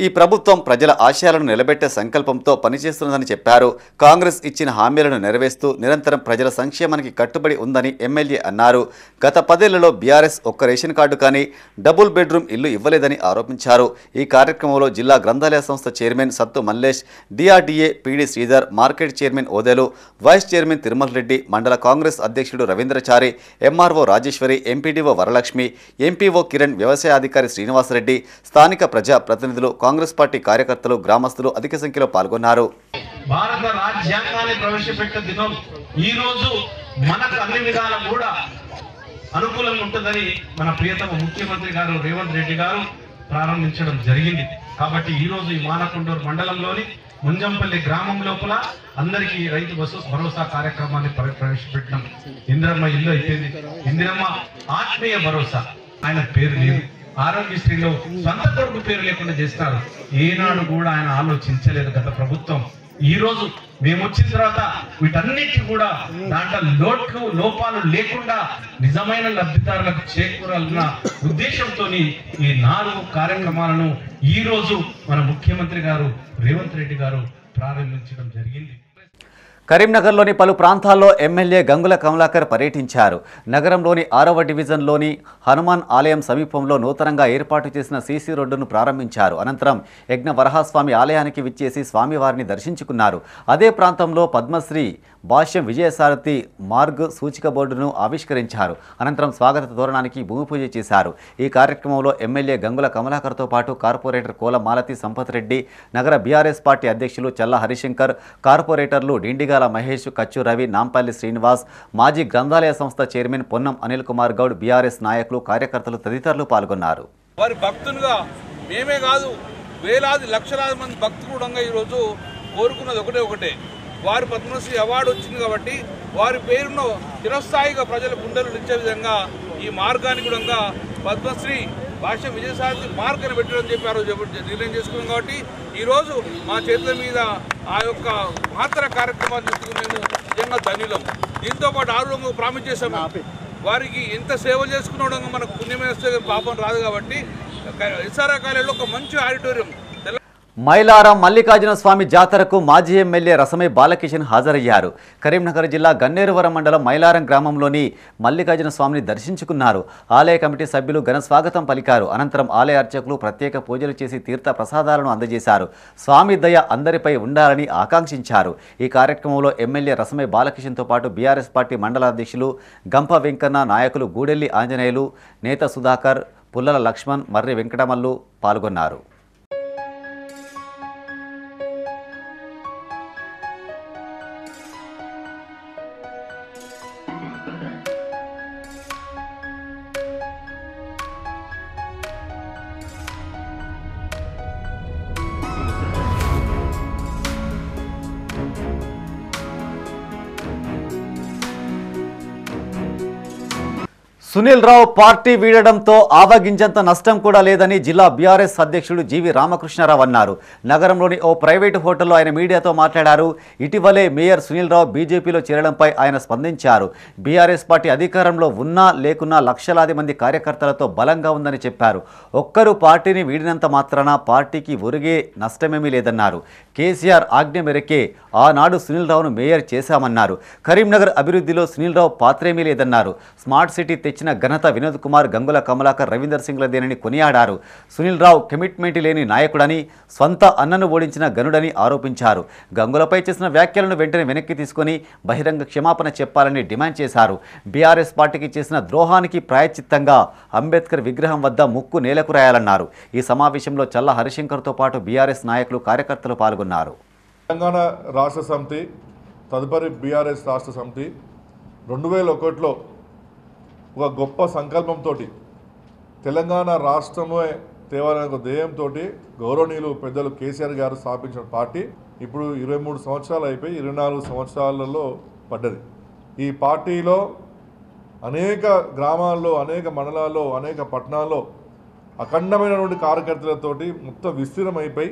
ఈ ప్రభుత్వం ప్రజల ఆశయాలను నిలబెట్టే సంకల్పంతో పనిచేస్తున్నదని చెప్పారు. కాంగ్రెస్ ఇచ్చిన హామీలను నెరవేరుస్తూ నిరంతరం ప్రజల సంక్షేమానికి కట్టుబడి ఉందని ఎమ్మెల్యే అన్నారు. గత 10 ఏళ్లలో బీఆర్ఎస్ ఒక్క రేషన్ కార్డు కానీ డబుల్ బెడ్రూమ్ ఇల్లు ఇవ్వలేదని ఆరోపించారు. ఈ కార్యక్రమంలో జిల్లా గ్రంథాలయ సంస్థ chairman Sattu Mallesh, DRDA PD Sridhar, market chairman Odelu, vice chairman Tirumala Reddy, మండల కాంగ్రెస్ అధ్యక్షుడు Ravindrachari, MRO Rajeshwari, MPDO Varalakshmi, MPO Kiran, వ్యవసాయాధికారి శ్రీనివాసరెడ్డి, స్థానిక ప్రజా ప్రతినిధులు, కాంగ్రెస్ పార్టీ కార్యకర్తలు, గ్రామస్తులు అధిక సంఖ్యలో పాల్గొన్నారు. భారత రాజ్యాంగాన్ని ప్రవేశపెట్టిన దినం ఈ రోజు మనకు అన్ని విధాలా కూడా అనుకూలంగా ఉంటుందని మన ప్రియతమ ముఖ్యమంత్రి గారు రేవంత్ రెడ్డి గారు ప్రారంభించడం జరిగింది. కాబట్టి ఈ రోజు ఈ మానకొండూరు మండలంలోని ముంజంపల్లి గ్రామం లోపల అందరికీ రైతు భరోసా కార్యక్రమాన్ని ప్రవేశపెట్టినాం. ఇందిరమ్మ ఇల్లు అయిపోయింది, ఇందిరమ్మ ఆత్మీయ భరోసా, ఆయన పేరు లేదు, ఆరోగ్యశ్రీలో సొంత కొడుకు పేరు లేకుండా చేస్తారు. ఏనాడు కూడా ఆయన ఆలోచించలేదు గత ప్రభుత్వం. ఈ రోజు మేము వచ్చిన తర్వాత వీటన్నిటి కూడా దాంట్లో లోపాలు లేకుండా నిజమైన లబ్ధిదారులకు చేకూరాలన్న ఉద్దేశంతో ఈ 4 కార్యక్రమాలను ఈ రోజు మన ముఖ్యమంత్రి గారు రేవంత్ రెడ్డి గారు ప్రారంభించడం జరిగింది. కరీంనగర్లోని పలు ప్రాంతాల్లో ఎమ్మెల్యే గంగుల కమలాకర్ పర్యటించారు. నగరంలోని 6వ డివిజన్లోని హనుమాన్ ఆలయం సమీపంలో నూతనంగా ఏర్పాటు చేసిన సీసీ రోడ్డును ప్రారంభించారు. అనంతరం యజ్ఞ వరహాస్వామి ఆలయానికి విచ్చేసి స్వామివారిని దర్శించుకున్నారు. అదే ప్రాంతంలో పద్మశ్రీ భాష్యం విజయసారథి మార్గ్ సూచిక బోర్డును ఆవిష్కరించారు. అనంతరం స్వాగత తోరణానికి భూమి పూజ చేశారు. ఈ కార్యక్రమంలో ఎమ్మెల్యే గంగుల కమలాకర్తో పాటు కార్పొరేటర్ కోల మాలతి సంపత్ రెడ్డి, నగర బీఆర్ఎస్ పార్టీ అధ్యక్షులు చల్ల హరిశంకర్, కార్పొరేటర్లు డిండిగాల మహేష్, కచ్చు రవి, నాంపల్లి శ్రీనివాస్, మాజీ గ్రంథాలయ సంస్థ చైర్మన్ పొన్నం అనిల్ కుమార్ గౌడ్, బీఆర్ఎస్ నాయకులు, కార్యకర్తలు తదితరులు పాల్గొన్నారు. వారి భక్తులుగా మేమే కాదు, వేలాది లక్షలాది మంది భక్తులు కూడా ఈరోజు కోరుకున్నది ఒకటే, వారి పద్మశ్రీ అవార్డు వచ్చింది కాబట్టి వారి పేరును చిరస్థాయిగా ప్రజల గుండెలు నిలిచే విధంగా ఈ మార్గాన్ని కూడా పద్మశ్రీ భాష్యం విజయసారథి మార్గ్ అని పెట్టడం చెప్పారు నిర్ణయం చేసుకున్నాం. కాబట్టి ఈరోజు మా చేతుల మీద ఆ యొక్క మహత్తర కార్యక్రమాన్ని మేము నిజంగా ధన్యులం. దీంతో పాటు ఆరోగ్యం ప్రామిస్ చేశాము, వారికి ఎంత సేవ చేసుకున్నాడో మనకు పుణ్యమైన వస్తే పాపం రాదు. కాబట్టి ఎస్ఆర్ఆర్ కాలేజీలో ఒక మంచి ఆడిటోరియం, మైలారం మల్లికార్జున స్వామి జాతరకు మాజీ ఎమ్మెల్యే రసమై బాలకిషన్ హాజరయ్యారు. కరీంనగర్ జిల్లా గన్నేరువరం మండలం మైలారం గ్రామంలోని మల్లికార్జున స్వామిని దర్శించుకున్నారు. ఆలయ కమిటీ సభ్యులు ఘన స్వాగతం పలికారు. అనంతరం ఆలయ అర్చకులు ప్రత్యేక పూజలు చేసి తీర్థ ప్రసాదాలను అందజేశారు. స్వామి దయ అందరిపై ఉండాలని ఆకాంక్షించారు. ఈ కార్యక్రమంలో ఎమ్మెల్యే రసమై బాలకిషన్తో పాటు బీఆర్ఎస్ పార్టీ మండల అధ్యక్షులు గంప వెంకన్న, నాయకులు గూడెల్లి ఆంజనేయులు, నేత సుధాకర్, పుల్లల లక్ష్మణ్, మర్రి వెంకటమల్లు పాల్గొన్నారు. సునీల్ రావు పార్టీ వీడడంతో ఆవగింజంత నష్టం కూడా లేదని జిల్లా బీఆర్ఎస్ అధ్యక్షుడు జీవి రామకృష్ణారావు అన్నారు. నగరంలోని ఓ ప్రైవేటు హోటల్లో ఆయన మీడియాతో మాట్లాడారు. ఇటీవలే మేయర్ సునీల్ రావు బీజేపీలో చేరడంపై ఆయన స్పందించారు. బీఆర్ఎస్ పార్టీ అధికారంలో ఉన్నా లేకున్నా లక్షలాది మంది కార్యకర్తలతో బలంగా ఉందని చెప్పారు. ఒక్కరు పార్టీని వీడినంత మాత్రాన పార్టీకి ఒరిగే నష్టమేమీ లేదన్నారు. కేసీఆర్ ఆజ్ఞ మేరకే ఆనాడు సునీల్ రావును మేయర్ చేశామన్నారు. కరీంనగర్ అభివృద్ధిలో సునీల్ రావు పాత్రేమీ లేదన్నారు. స్మార్ట్ సిటీ తెచ్చిన ఘనత వినోద్ కుమార్, గంగుల కమలాకర్, రవీందర్ సింగ్లదేనని కొనియాడారు. సునీల్ రావు కమిట్మెంట్ లేని నాయకుడని, స్వంత అన్నను ఓడించిన గనుడని ఆరోపించారు. గంగులపై చేసిన వ్యాఖ్యలను వెంటనే వెనక్కి తీసుకుని బహిరంగ క్షమాపణ చెప్పాలని డిమాండ్ చేశారు. బీఆర్ఎస్ పార్టీకి చేసిన ద్రోహానికి ప్రాయశ్చిత్తంగా అంబేద్కర్ విగ్రహం వద్ద ముక్కు నేలకు రాయాలన్నారు. ఈ సమావేశంలో చల్ల హరిశంకర్తో పాటు బీఆర్ఎస్ నాయకులు, కార్యకర్తలు పాల్గొన్నారు. తెలంగాణ రాష్ట్ర సమితి తదుపరి బీఆర్ఎస్ రాష్ట్ర సమితి 2001లో ఒక గొప్ప సంకల్పంతో తెలంగాణ రాష్ట్రమే తేవాలనే ఒక ధ్యేయంతో గౌరవనీయులు పెద్దలు కేసీఆర్ గారు స్థాపించిన పార్టీ ఇప్పుడు 23 సంవత్సరాలు అయిపోయి 24 సంవత్సరాలలో పడ్డది. ఈ పార్టీలో అనేక గ్రామాల్లో, అనేక మండలాల్లో, అనేక పట్టణాల్లో అఖండమైనటువంటి కార్యకర్తలతోటి మొత్తం విస్తీర్ణమైపోయి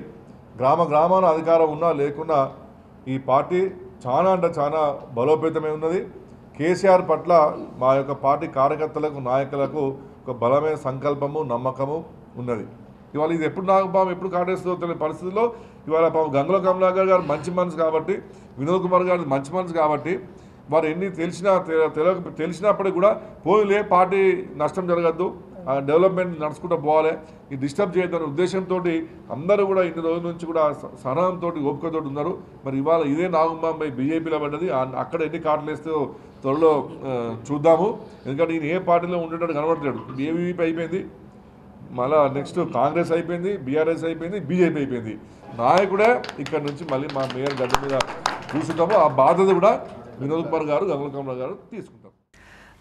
గ్రామాల అధికారం ఉన్నా లేకున్నా ఈ పార్టీ చాలా అంటే చాలా బలోపేతమై ఉన్నది. కేసీఆర్ పట్ల మా యొక్క పార్టీ కార్యకర్తలకు, నాయకులకు ఒక బలమైన సంకల్పము, నమ్మకము ఉన్నది. ఇవాళ ఇది ఎప్పుడు నాగపాము ఎప్పుడు కాటేస్తుందో తెలియని పరిస్థితుల్లో ఇవాళ గంగుల కమలాకర్ గారు మంచి మనసు కాబట్టి, వినోద్ కుమార్ గారు మంచి మనసు కాబట్టి వారు ఎన్ని తెలిసినప్పటికీ కూడా పోయిలే పార్టీ నష్టం జరగద్దు, డెవలప్మెంట్ నడుచుకుంటూ పోవాలి, ఇది డిస్టర్బ్ చేయొద్దనే ఉద్దేశంతో అందరూ కూడా ఇన్ని రోజుల నుంచి కూడా సహనంతో ఓపికతో ఉన్నారు. మరి ఇవాళ ఇదే నాగంబాంబై బీజేపీలో పడ్డది. అక్కడ ఎన్ని కాటలు వేస్తే త్వరలో చూద్దాము. ఎందుకంటే ఈయన ఏ పార్టీలో ఉండేటట్టు కనబడలేడు. బీవీపీ అయిపోయింది, మళ్ళీ నెక్స్ట్ కాంగ్రెస్ అయిపోయింది, బీఆర్ఎస్ అయిపోయింది, బీజేపీ అయిపోయింది. నాయకుడే ఇక్కడ నుంచి మళ్ళీ మా మేయర్ గడ్డ మీద కూర్చుంటాము. ఆ బాధ్యత కూడా వినోద్ కుమార్ గారు, గంగుల కమల గారు తీసుకుంటారు.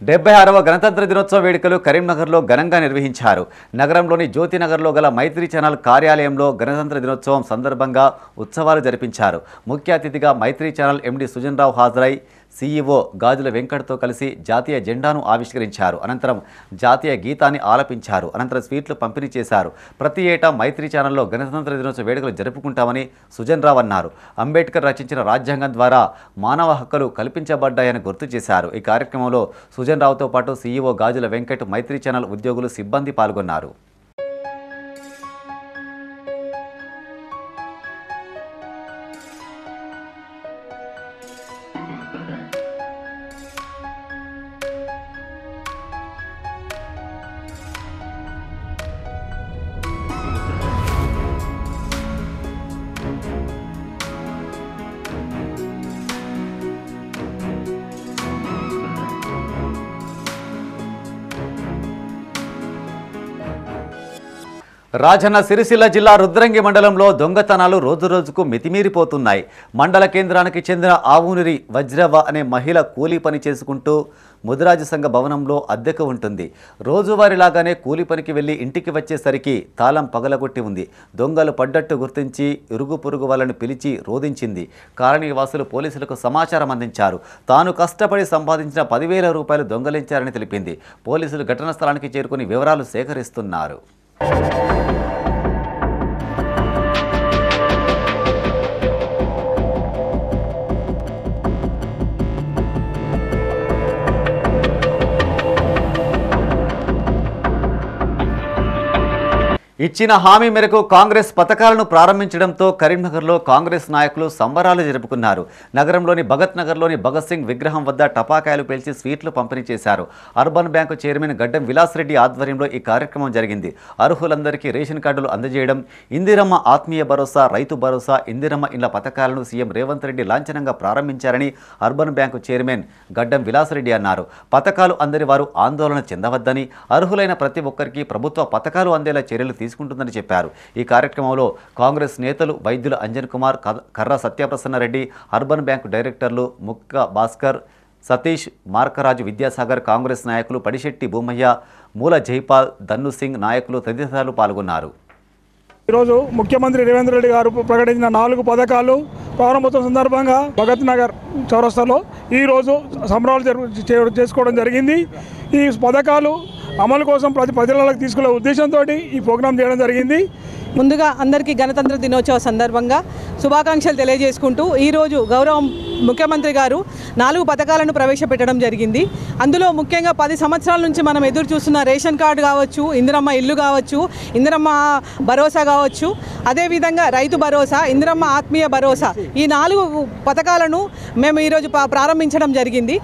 76వ గణతంత్ర దినోత్సవ వేడుకలు కరీంనగర్లో ఘనంగా నిర్వహించారు. నగరంలోని జ్యోతినగర్లో గల మైత్రి ఛానల్ కార్యాలయంలో గణతంత్ర దినోత్సవం సందర్భంగా ఉత్సవాలు జరిపించారు. ముఖ్య అతిథిగా మైత్రి ఛానల్ ఎండీ సుజన్ రావు హాజరై సీఈఓ గాజుల వెంకట్తో కలిసి జాతీయ జెండాను ఆవిష్కరించారు. అనంతరం జాతీయ గీతాన్ని ఆలపించారు. అనంతరం స్వీట్లు పంపిణీ చేశారు. ప్రతి ఏటా మైత్రి ఛానల్లో గణతంత్ర దినోత్సవ వేడుకలు జరుపుకుంటామని సుజన్ రావు అన్నారు. అంబేద్కర్ రచించిన రాజ్యాంగం ద్వారా మానవ హక్కులు కల్పించబడ్డాయని గుర్తు చేశారు. ఈ కార్యక్రమంలో సుజన్ రావుతో పాటు సీఈఓ గాజుల వెంకట్, మైత్రి ఛానల్ ఉద్యోగులు, సిబ్బంది పాల్గొన్నారు. రాజన్న సిరిసిల్ల జిల్లా రుద్రంగి మండలంలో దొంగతనాలు రోజురోజుకు మితిమీరిపోతున్నాయి. మండల కేంద్రానికి చెందిన ఆవునూరి వజ్రవ అనే మహిళ కూలీ పని చేసుకుంటూ ముదిరాజు సంఘ భవనంలో అద్దెకు ఉంటుంది. రోజువారీలాగానే కూలీ పనికి వెళ్లి ఇంటికి వచ్చేసరికి తాళం పగలగొట్టి ఉంది. దొంగలు పడ్డట్టు గుర్తించి ఇరుగు పొరుగు వాళ్ళని పిలిచి రోధించింది. కాలనీ వాసులు పోలీసులకు సమాచారం అందించారు. తాను కష్టపడి సంపాదించిన 10,000 రూపాయలు దొంగలించారని తెలిపింది. పోలీసులు ఘటనా స్థలానికి చేరుకుని వివరాలు సేకరిస్తున్నారు. ఇచ్చిన హామీ మేరకు కాంగ్రెస్ పథకాలను ప్రారంభించడంతో కరీంనగర్లో కాంగ్రెస్ నాయకులు సంబరాలు జరుపుకున్నారు. నగరంలోని భగత్ నగర్లోని భగత్ సింగ్ విగ్రహం వద్ద టపాకాయలు పేల్చి స్వీట్లు పంపిణీ చేశారు. అర్బన్ బ్యాంకు చైర్మన్ గడ్డం విలాస్రెడ్డి ఆధ్వర్యంలో ఈ కార్యక్రమం జరిగింది. అర్హులందరికీ రేషన్ కార్డులు అందజేయడం, ఇందిరమ్మ ఆత్మీయ భరోసా, రైతు భరోసా, ఇందిరమ్మ ఇళ్ల పథకాలను సీఎం రేవంత్ రెడ్డి లాంఛనంగా ప్రారంభించారని అర్బన్ బ్యాంకు చైర్మన్ గడ్డం విలాస్రెడ్డి అన్నారు. పథకాలు అందని వారు ఆందోళన చెందవద్దని, అర్హులైన ప్రతి ఒక్కరికి ప్రభుత్వ పథకాలు అందేలా చర్యలు తీసుకుంటుందని చెప్పారు. ఈ కార్యక్రమంలో కాంగ్రెస్ నేతలు వైద్యులు అంజన్ కుమార్, కర్ర సత్యప్రసన్నరెడ్డి, అర్బన్ బ్యాంకు డైరెక్టర్లు ముక్క భాస్కర్, సతీష్, మార్కరాజు, విద్యాసాగర్, కాంగ్రెస్ నాయకులు పడిశెట్టి భూమయ్య, మూల జైపాల్, దన్ను సింగ్ నాయకులు తదితరులు పాల్గొన్నారు. ఈరోజు ముఖ్యమంత్రి రేవంత్ రెడ్డి గారు ప్రకటించిన 4 పథకాలు ప్రారంభోత్సవం సందర్భంగా భగత్ నగర్ చౌరస్తాలో ఈరోజు సంబరాలు చేసుకోవడం జరిగింది. ఈ పథకాలు అమలు కోసం ప్రజలకు తీసుకునే ఉద్దేశంతో ఈ ప్రోగ్రాం చేయడం జరిగింది. ముందుగా అందరికీ గణతంత్ర దినోత్సవ సందర్భంగా శుభాకాంక్షలు తెలియజేసుకుంటూ ఈరోజు గౌరవ ముఖ్యమంత్రి గారు 4 పథకాలను ప్రవేశపెట్టడం జరిగింది. అందులో ముఖ్యంగా 10 సంవత్సరాల నుంచి మనం ఎదురు చూస్తున్న రేషన్ కార్డు కావచ్చు, ఇందిరమ్మ ఇల్లు కావచ్చు, ఇందిరమ్మ భరోసా కావచ్చు, అదేవిధంగా రైతు భరోసా, ఇందిరమ్మ ఆత్మీయ భరోసా, ఈ 4 పథకాలను మేము ఈరోజు ప్రారంభించడం జరిగింది.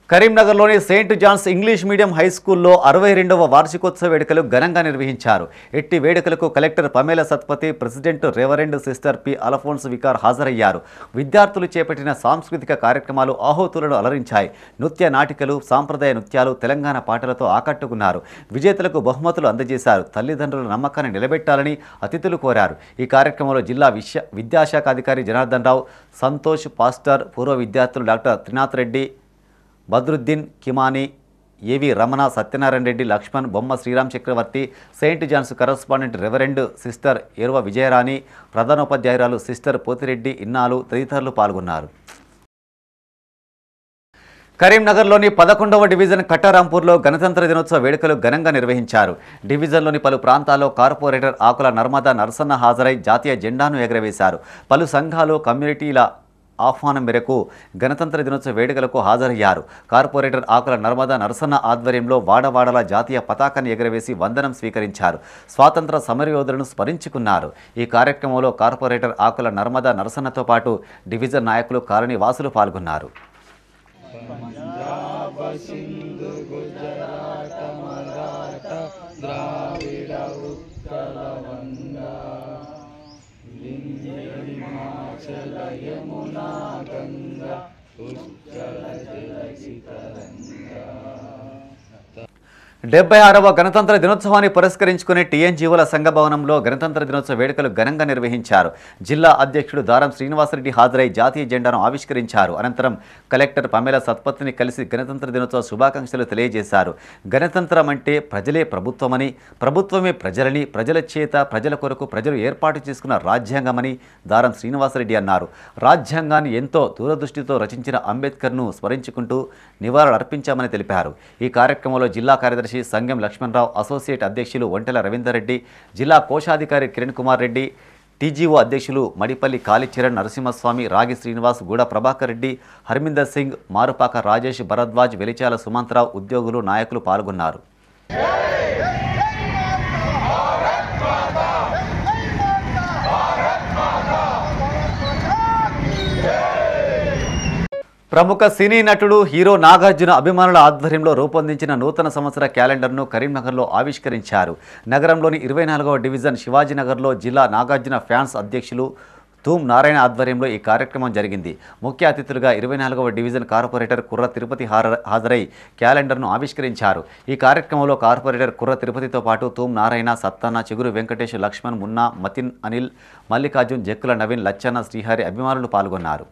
కరీంనగర్లోని saint John's English medium high స్కూల్లో 62వ వార్షికోత్సవ వేడుకలు ఘనంగా నిర్వహించారు. ఎట్టి వేడుకలకు collector Pamela Satpathy, president reverend sister P Alphonse vicar హాజరయ్యారు. విద్యార్థులు చేపట్టిన సాంస్కృతిక కార్యక్రమాలు ఆహుతులను అలరించాయి. నృత్య నాటికలు, సాంప్రదాయ నృత్యాలు, తెలంగాణ పాటలతో ఆకట్టుకున్నారు. విజేతలకు బహుమతులు అందజేశారు. తల్లిదండ్రుల నమ్మకాన్ని నిలబెట్టాలని అతిథులు కోరారు. ఈ కార్యక్రమంలో జిల్లా విద్యాశాఖ అధికారి జనార్దన్ రావు, సంతోష్, పాస్టర్, పూర్వ విద్యార్థులు డాక్టర్ త్రినాథ్ రెడ్డి, బద్రుద్దీన్, కిమాని, AV Ramana, Satyanarayana Reddy, Laxman, Bomma Sriram Chakravarthy, saint John's correspondent reverend sister Eruva Vijayarani, ప్రధానోపాధ్యాయురాలు సిస్టర్ పోతిరెడ్డి, ఇన్నాలు తదితరులు పాల్గొన్నారు. కరీంనగర్లోని 11వ డివిజన్ కట్టారాంపూర్లో గణతంత్ర దినోత్సవ వేడుకలు ఘనంగా నిర్వహించారు. డివిజన్లోని పలు ప్రాంతాల్లో కార్పొరేటర్ ఆకుల నర్మదా నరసన్న హాజరై జాతీయ జెండాను ఎగరవేశారు. పలు సంఘాలు, కమ్యూనిటీల ఆహ్వానం మేరకు గణతంత్ర దినోత్సవ వేడుకలకు హాజరయ్యారు. కార్పొరేటర్ ఆకుల నర్మదా నరసన్న ఆధ్వర్యంలో వాడవాడల జాతీయ పతాకాన్ని ఎగరవేసి వందనం స్వీకరించారు. స్వాతంత్ర సమరయోధులను స్మరించుకున్నారు. ఈ కార్యక్రమంలో కార్పొరేటర్ ఆకుల నర్మదా నరసన్నతో పాటు డివిజన్ నాయకులు, కాలనీ వాసులు పాల్గొన్నారు. యమునా గంగా ఉజ్జల జలసితరంగా 76వ గణతంత్ర దినోత్సవాన్ని పురస్కరించుకుని టీఎన్జీఓల సంఘ భవనంలో గణతంత్ర దినోత్సవ వేడుకలు ఘనంగా నిర్వహించారు. జిల్లా అధ్యక్షుడు దారం శ్రీనివాసరెడ్డి హాజరై జాతీయ జెండాను ఆవిష్కరించారు. అనంతరం కలెక్టర్ పమేల సత్పతిని కలిసి గణతంత్ర దినోత్సవ శుభాకాంక్షలు తెలియజేశారు. గణతంత్రం అంటే ప్రజలే ప్రభుత్వమని, ప్రభుత్వమే ప్రజలని, ప్రజల చేత, ప్రజల కొరకు ప్రజలు ఏర్పాటు చేసుకున్న రాజ్యాంగమని దారం శ్రీనివాసరెడ్డి అన్నారు. రాజ్యాంగాన్ని ఎంతో దూరదృష్టితో రచించిన అంబేద్కర్ను స్మరించుకుంటూ నివాళులర్పించామని తెలిపారు. ఈ కార్యక్రమంలో జిల్లా కార్యదర్శి సంగం లక్ష్మణరావు, అసోసియేట్ అధ్యక్షులు ఒంటెల రవీందర్ రెడ్డి, జిల్లా కోశాధికారి కిరణ్ కుమార్ రెడ్డి, టీజీఓ అధ్యక్షులు మడిపల్లి కాళీచరణ్ నరసింహస్వామి, రాగి శ్రీనివాస్, గూడ ప్రభాకర్ రెడ్డి, హర్మిందర్ సింగ్, మారుపాక రాజేష్, భరద్వాజ్, వెలిచాల సుమంతరావు, ఉద్యోగులు, నాయకులు పాల్గొన్నారు. ప్రముఖ సినీ నటుడు హీరో నాగార్జున అభిమానుల ఆధ్వర్యంలో రూపొందించిన నూతన సంవత్సర క్యాలెండర్ను కరీంనగర్లో ఆవిష్కరించారు. నగరంలోని 24వ డివిజన్ శివాజీనగర్లో జిల్లా నాగార్జున ఫ్యాన్స్ అధ్యక్షులు తూమ్ నారాయణ ఆధ్వర్యంలో ఈ కార్యక్రమం జరిగింది. ముఖ్య అతిథులుగా 24వ డివిజన్ కార్పొరేటర్ కుర్ర తిరుపతి హాజరై క్యాలెండర్ను ఆవిష్కరించారు. ఈ కార్యక్రమంలో కార్పొరేటర్ కుర్ర తిరుపతితో పాటు తూమ్ నారాయణ, సత్తన్న, చిగురు వెంకటేష్, లక్ష్మణ్, మున్నా, మతిన్, అనిల్, మల్లికార్జున్, జక్కుల నవీన్, లచ్చన్న, శ్రీహరి అభిమానులు పాల్గొన్నారు.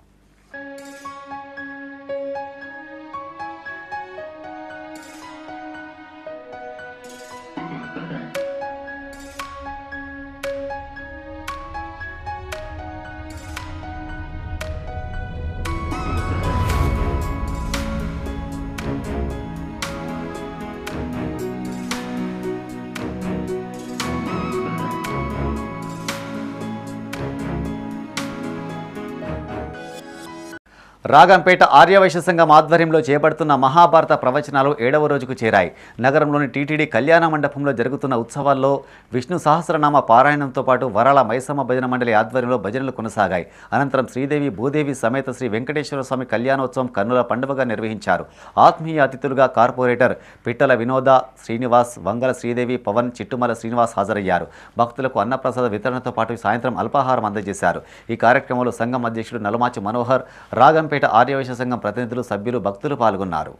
రాగంపేట ఆర్యవైశ్య సంఘం ఆధ్వర్యంలో చేపడుతున్న మహాభారత ప్రవచనాలు 7వ రోజుకు చేరాయి. నగరంలోని టీటీడీ కళ్యాణ మండపంలో జరుగుతున్న ఉత్సవాల్లో విష్ణు సహస్రనామ పారాయణంతో పాటు వరాల మైసమ్మ భజన మండలి ఆధ్వర్యంలో భజనలు కొనసాగాయి. అనంతరం శ్రీదేవి భూదేవి సమేత శ్రీ వెంకటేశ్వర స్వామి కళ్యాణోత్సవం కన్నుల పండుగగా నిర్వహించారు. ఆత్మీయ అతిథులుగా కార్పొరేటర్ పిట్టల వినోద, శ్రీనివాస్, వంగల శ్రీదేవి, పవన్, చిట్టుమల శ్రీనివాస్ హాజరయ్యారు. భక్తులకు అన్నప్రసాద వితరణతో పాటు సాయంత్రం అల్పాహారం అందజేశారు. ఈ కార్యక్రమంలో సంఘం అధ్యక్షుడు నలమాచి మనోహర్, రాగంపేట ఆర్యవైశ్య సంఘం ప్రతినిధులు, సభ్యులు, భక్తులు పాల్గొన్నారు.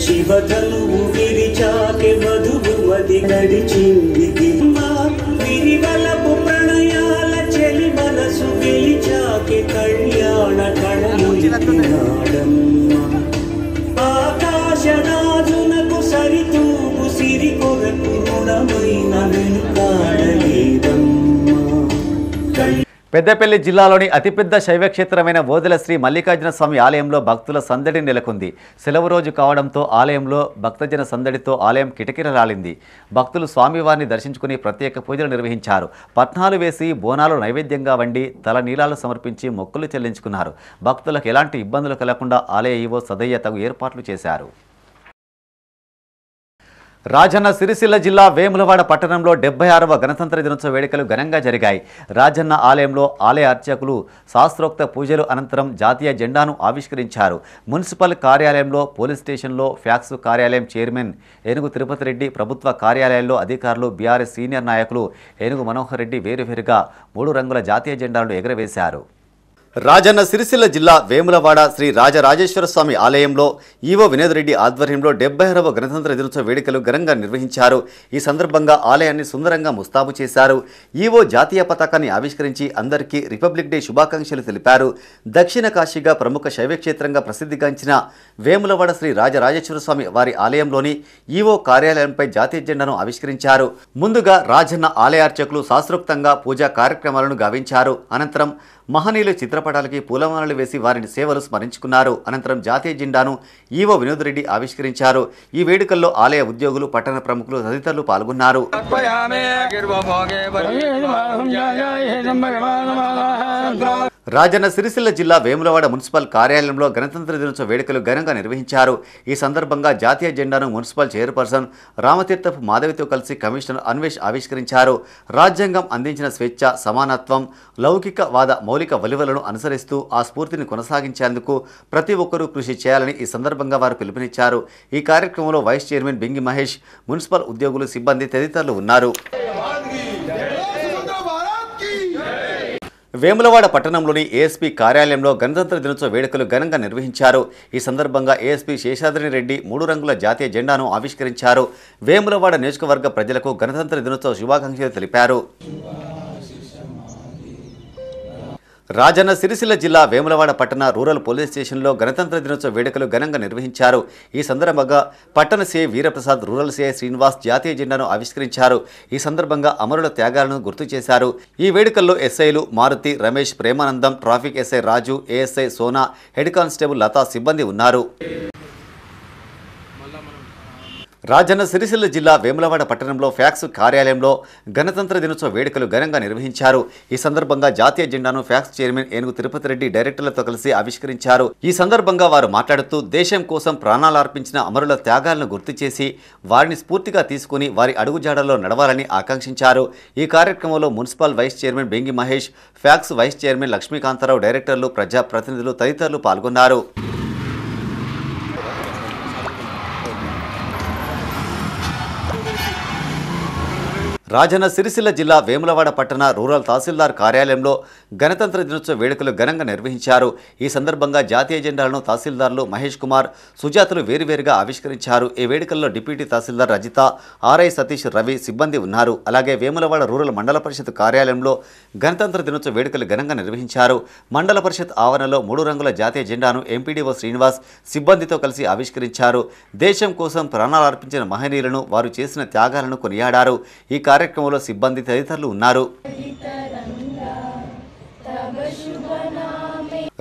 శివధనువు విరిచాకె వధువు మది నడిచింది విరివలపు ప్రణయాల చెలి మనసు గెలిచాకె కళ్యాణ కళయుడమ్మ ఆకాశరాజునకు సరితూపు సిరి కొరకు రుణమైన వెనుకాడలేదమ్మ పెద్దపల్లి జిల్లాలోని అతిపెద్ద శైవక్షేత్రమైన ఓదెల శ్రీ మల్లికార్జున స్వామి ఆలయంలో భక్తుల సందడి నెలకొంది. సెలవు రోజు కావడంతో ఆలయంలో భక్తజన సందడితో ఆలయం కిటకిటలాడింది. భక్తులు స్వామివారిని దర్శించుకుని ప్రత్యేక పూజలు నిర్వహించారు. పట్నాలు వేసి బోనాలు నైవేద్యంగా వండి తల నీలాలు సమర్పించి మొక్కులు చెల్లించుకున్నారు. భక్తులకు ఎలాంటి ఇబ్బందులు కలగకుండా ఆలయ ఈవో సదయ్య తగు ఏర్పాట్లు చేశారు. రాజన్న సిరిసిల్ల జిల్లా వేములవాడ పట్టణంలో 76వ గణతంత్ర దినోత్సవ వేడుకలు ఘనంగా జరిగాయి. రాజన్న ఆలయంలో ఆలయ అర్చకులు శాస్త్రోక్త పూజలు అనంతరం జాతీయ జెండాను ఆవిష్కరించారు. మున్సిపల్ కార్యాలయంలో, పోలీస్ స్టేషన్లో, ఫ్యాక్స్ కార్యాలయం చైర్మన్ ఏనుగు తిరుపతి రెడ్డి, ప్రభుత్వ కార్యాలయాల్లో అధికారులు, బీఆర్ఎస్ సీనియర్ నాయకులు ఏనుగు మనోహర్ రెడ్డి వేరువేరుగా 3 రంగుల జాతీయ జెండాలను ఎగురవేశారు. రాజన్న సిరిసిల్ల జిల్లా వేములవాడ శ్రీ రాజరాజేశ్వర స్వామి ఆలయంలో ఈవో వినోద్ రెడ్డి ఆధ్వర్యంలో 76వ గణతంత్ర దినోత్సవ వేడుకలు ఘనంగా నిర్వహించారు. ఈ సందర్భంగా ఆలయాన్ని సుందరంగా ముస్తాబు చేశారు. ఈవో జాతీయ పతాకాన్ని ఆవిష్కరించి అందరికీ రిపబ్లిక్ డే శుభాకాంక్షలు తెలిపారు. దక్షిణ కాశీగా ప్రముఖ శైవక్షేత్రంగా ప్రసిద్ధిగాంచిన వేములవాడ శ్రీ రాజరాజేశ్వర స్వామి వారి ఆలయంలోని ఈవో కార్యాలయంపై జాతీయ జెండాను ఆవిష్కరించారు. ముందుగా రాజన్న ఆలయార్చకులు శాస్త్రోక్తంగా పూజా కార్యక్రమాలను గావించారు. అనంతరం మహనీయుల చిత్రపటాలకి పూలమాలలు వేసి వారిని సేవలు స్మరించుకున్నారు. అనంతరం జాతీయ జెండాను ఈవో వినోద్ రెడ్డి ఆవిష్కరించారు. ఈ వేడుకల్లో ఆలయ ఉద్యోగులు, పట్టణ ప్రముఖులు తదితరులు పాల్గొన్నారు. రాజన్న సిరిసిల్ల జిల్లా వేములవాడ మున్సిపల్ కార్యాలయంలో గణతంత్ర దినోత్సవ వేడుకలు ఘనంగా నిర్వహించారు. ఈ సందర్భంగా జాతీయ జెండాను మున్సిపల్ చైర్పర్సన్ రామతీర్థపు మాధవితో కలిసి కమిషనర్ అన్వేష్ ఆవిష్కరించారు. రాజ్యాంగం అందించిన స్వేచ్ఛ, సమానత్వం, లౌకికవాద మౌలిక విలువలను అనుసరిస్తూ ఆ స్ఫూర్తిని కొనసాగించేందుకు ప్రతి ఒక్కరూ కృషి చేయాలని ఈ సందర్భంగా వారు పిలుపునిచ్చారు. ఈ కార్యక్రమంలో vice chairman Bingi Mahesh, municipal ఉద్యోగులు, సిబ్బంది తదితరులు ఉన్నారు. వేములవాడ పట్టణంలోని ఏఎస్పీ కార్యాలయంలో గణతంత్ర దినోత్సవ వేడుకలు ఘనంగా నిర్వహించారు. ఈ సందర్భంగా ఏఎస్పీ శేషాద్రి రెడ్డి 3 రంగుల జాతీయ జెండాను ఆవిష్కరించారు. వేములవాడ నియోజకవర్గ ప్రజలకు గణతంత్ర దినోత్సవ శుభాకాంక్షలు తెలిపారు. రాజన్న సిరిసిల్ల జిల్లా వేములవాడ పట్టణ రూరల్ పోలీస్ స్టేషన్లో గణతంత్ర దినోత్సవ వేడుకలు ఘనంగా నిర్వహించారు. ఈ సందర్భంగా పట్టణ CI Veeraprasad, rural CI Srinivas జాతీయ జెండాను ఆవిష్కరించారు. ఈ సందర్భంగా అమరుల త్యాగాలను గుర్తు చేశారు. ఈ వేడుకల్లో ఎస్ఐలు Maruti, Ramesh, Premanandam, traffic SI Raju, ASI Sona, head constable Latha సిబ్బంది ఉన్నారు. రాజన్న సిరిసిల్ల జిల్లా వేములవాడ పట్టణంలో ఫ్యాక్స్ కార్యాలయంలో గణతంత్ర దినోత్సవ వేడుకలు ఘనంగా నిర్వహించారు. ఈ సందర్భంగా జాతీయ జెండాను ఫ్యాక్స్ చైర్మన్ ఏనుగు తిరుపతి రెడ్డి డైరెక్టర్లతో కలిసి ఆవిష్కరించారు. ఈ సందర్భంగా వారు మాట్లాడుతూ దేశం కోసం ప్రాణాలర్పించిన అమరుల త్యాగాలను గుర్తు చేసి వారిని స్ఫూర్తిగా తీసుకుని వారి అడుగుజాడల్లో నడవాలని ఆకాంక్షించారు. ఈ కార్యక్రమంలో municipal vice chairman Bengi Mahesh, PACS vice chairman Lakshmikantharao, డైరెక్టర్లు, ప్రజాప్రతినిధులు తదితరులు పాల్గొన్నారు. రాజన్న సిరిసిల్ల జిల్లా వేములవాడ పట్టణ రూరల్ తహసీల్దార్ కార్యాలయంలో గణతంత్ర దినోత్సవ వేడుకలు ఘనంగా నిర్వహించారు. ఈ సందర్భంగా జాతీయ జెండాలను తహసీల్దార్లు మహేష్ కుమార్, సుజాతలు వేరువేరుగా ఆవిష్కరించారు. ఈ వేడుకల్లో డిప్యూటీ తహసీల్దార్ రజిత, ఆర్ఐ సతీష్, రవి సిబ్బంది ఉన్నారు. అలాగే వేములవాడ రూరల్ మండల పరిషత్ కార్యాలయంలో గణతంత్ర దినోత్సవ వేడుకలు ఘనంగా నిర్వహించారు. మండల పరిషత్ ఆవరణలో 3 రంగుల జాతీయ జెండాను ఎంపీడీఓ శ్రీనివాస్ సిబ్బందితో కలిసి ఆవిష్కరించారు. దేశం కోసం ప్రాణాలర్పించిన మహనీయులను, వారు చేసిన త్యాగాలను కొనియాడారు. ఈ కార్యక్రమంలో సిబ్బంది తదితరులు ఉన్నారు.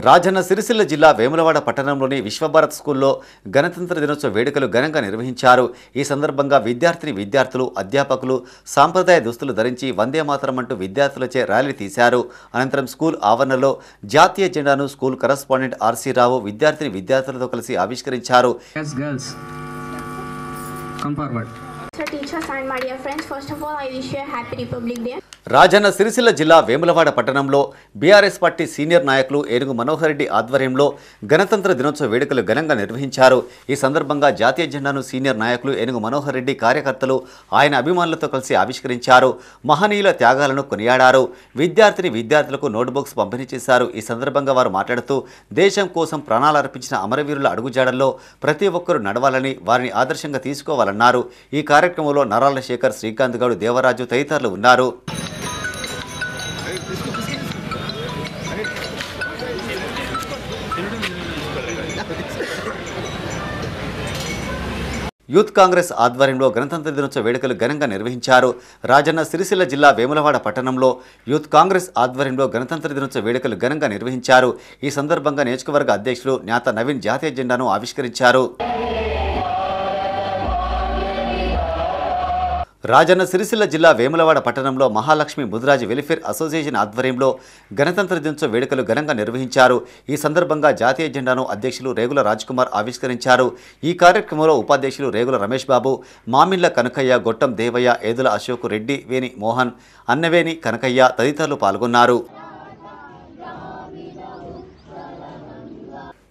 రాజన్న సిరిసిల్ల జిల్లా వేములవాడ పట్టణంలోని విశ్వభారత్ స్కూల్లో గణతంత్ర దినోత్సవ వేడుకలు ఘనంగా నిర్వహించారు. ఈ సందర్భంగా విద్యార్థులు, అధ్యాపకులు సాంప్రదాయ దుస్తులు ధరించి వందే మాతరం అంటూ విద్యార్థులచే ర్యాలీ తీశారు. అనంతరం స్కూల్ ఆవరణలో జాతీయ జెండాను స్కూల్ కరస్పాండెంట్ ఆర్సీ రావు విద్యార్థులతో కలిసి ఆవిష్కరించారు. Teachers and my dear friends, first of all I wish you a happy Republic Day. Rajanna Sircilla జిల్లా వేములవాడ పట్టణంలో బీఆర్ఎస్ పార్టీ సీనియర్ నాయకులు ఏనుగు మనోహర్ రెడ్డి ఆధ్వర్యంలో గణతంత్ర దినోత్సవ వేడుకలు ఘనంగా నిర్వహించారు. ఈ సందర్భంగా జాతీయ జెండాను సీనియర్ నాయకులు ఏనుగు మనోహర్ రెడ్డి కార్యకర్తలు ఆయన అభిమానులతో కలిసి ఆవిష్కరించారు. మహనీయుల త్యాగాలను కొనియాడారు. విద్యార్థులకు నోట్బుక్స్ పంపిణీ చేశారు. ఈ సందర్భంగా వారు మాట్లాడుతూ దేశం కోసం ప్రాణాలర్పించిన అమరవీరుల అడుగుజాడల్లో ప్రతి ఒక్కరూ నడవాలని, వారిని ఆదర్శంగా తీసుకోవాలన్నారు. ఈ కార్యక్రమంలో నరాల శేఖర్, శ్రీకాంత్ గౌడ్, దేవరాజు తదితరులు ఉన్నారు. యూత్ కాంగ్రెస్ ఆధ్వర్యంలో గణతంత్ర దినోత్సవ వేడుకలు ఘనంగా నిర్వహించారు. రాజన్న సిరిసిల్ల జిల్లా వేములవాడ పట్టణంలో యూత్ కాంగ్రెస్ ఆధ్వర్యంలో గణతంత్ర దినోత్సవ వేడుకలు ఘనంగా నిర్వహించారు. ఈ సందర్భంగా నియోజకవర్గ అధ్యక్షులు జ్ఞాత నవీన్ జాతీయ జెండాను ఆవిష్కరించారు. రాజన్న సిరిసిల్ల జిల్లా వేములవాడ పట్టణంలో మహాలక్ష్మి ముదిరాజ్ వెల్ఫేర్ అసోసియేషన్ ఆధ్వర్యంలో గణతంత్ర దినోత్సవ వేడుకలు ఘనంగా నిర్వహించారు. ఈ సందర్భంగా జాతీయ జెండాను అధ్యక్షులు రేగుల రాజ్కుమార్ ఆవిష్కరించారు. ఈ కార్యక్రమంలో ఉపాధ్యక్షులు రేగుల రమేష్ బాబు, మామిళ్ల కనకయ్య, గొట్టం దేవయ్య, ఏదుల అశోక్ రెడ్డి, వేణి మోహన్, అన్నవేణి కనకయ్య తదితరులు పాల్గొన్నారు.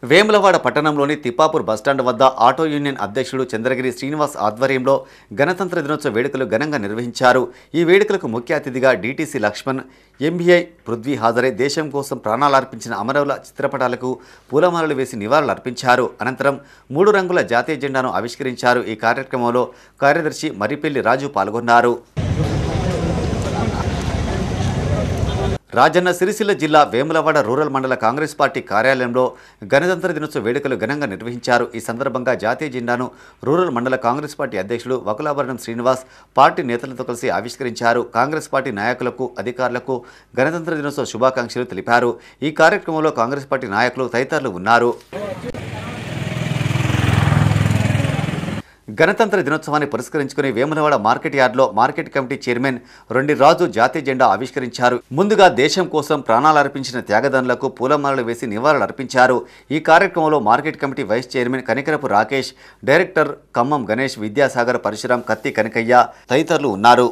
వేములవాడ పట్టణంలోని తిప్పాపూర్ బస్టాండ్ వద్ద ఆటో యూనియన్ అధ్యక్షుడు చంద్రగిరి శ్రీనివాస్ ఆధ్వర్యంలో గణతంత్ర దినోత్సవ వేడుకలు ఘనంగా నిర్వహించారు. ఈ వేడుకలకు ముఖ్య అతిథిగా డీటీసీ లక్ష్మణ్, ఎంబీఐ పృథ్వీ హాజరై దేశం కోసం ప్రాణాలర్పించిన అమరవుల చిత్రపటాలకు పూలమాలలు వేసి నివాళులర్పించారు. అనంతరం 3 రంగుల జాతీయ జెండాను ఆవిష్కరించారు. ఈ కార్యక్రమంలో కార్యదర్శి మర్రిపెల్లి రాజు పాల్గొన్నారు. రాజన్న సిరిసిల్ల జిల్లా వేములవాడ రూరల్ మండల కాంగ్రెస్ పార్టీ కార్యాలయంలో గణతంత్ర దినోత్సవ వేడుకలు ఘనంగా నిర్వహించారు. ఈ సందర్భంగా జాతీయ జెండాను రూరల్ మండల కాంగ్రెస్ పార్టీ అధ్యక్షుడు వకులాభరణం శ్రీనివాస్ పార్టీ నేతలతో కలిసి ఆవిష్కరించారు. కాంగ్రెస్ పార్టీ నాయకులకు, అధికారులకు గణతంత్ర దినోత్సవ శుభాకాంక్షలు తెలిపారు. ఈ కార్యక్రమంలో కాంగ్రెస్ పార్టీ నాయకులు తదితరులు ఉన్నారు. గణతంత్ర దినోత్సవాన్ని పురస్కరించుకుని వేములవాడ మార్కెట్ యార్డ్లో మార్కెట్ కమిటీ చైర్మన్ రొండిరాజు జాతీయ జెండా ఆవిష్కరించారు. ముందుగా దేశం కోసం ప్రాణాలర్పించిన త్యాగదానులకు పూలమాలలు వేసి నివాళులర్పించారు. ఈ కార్యక్రమంలో market committee vice chairman Kanikarapu Rakesh, director Khammam Ganesh, Vidyasagar, Parashuram, Katti Kanakaiah తదితరులు ఉన్నారు.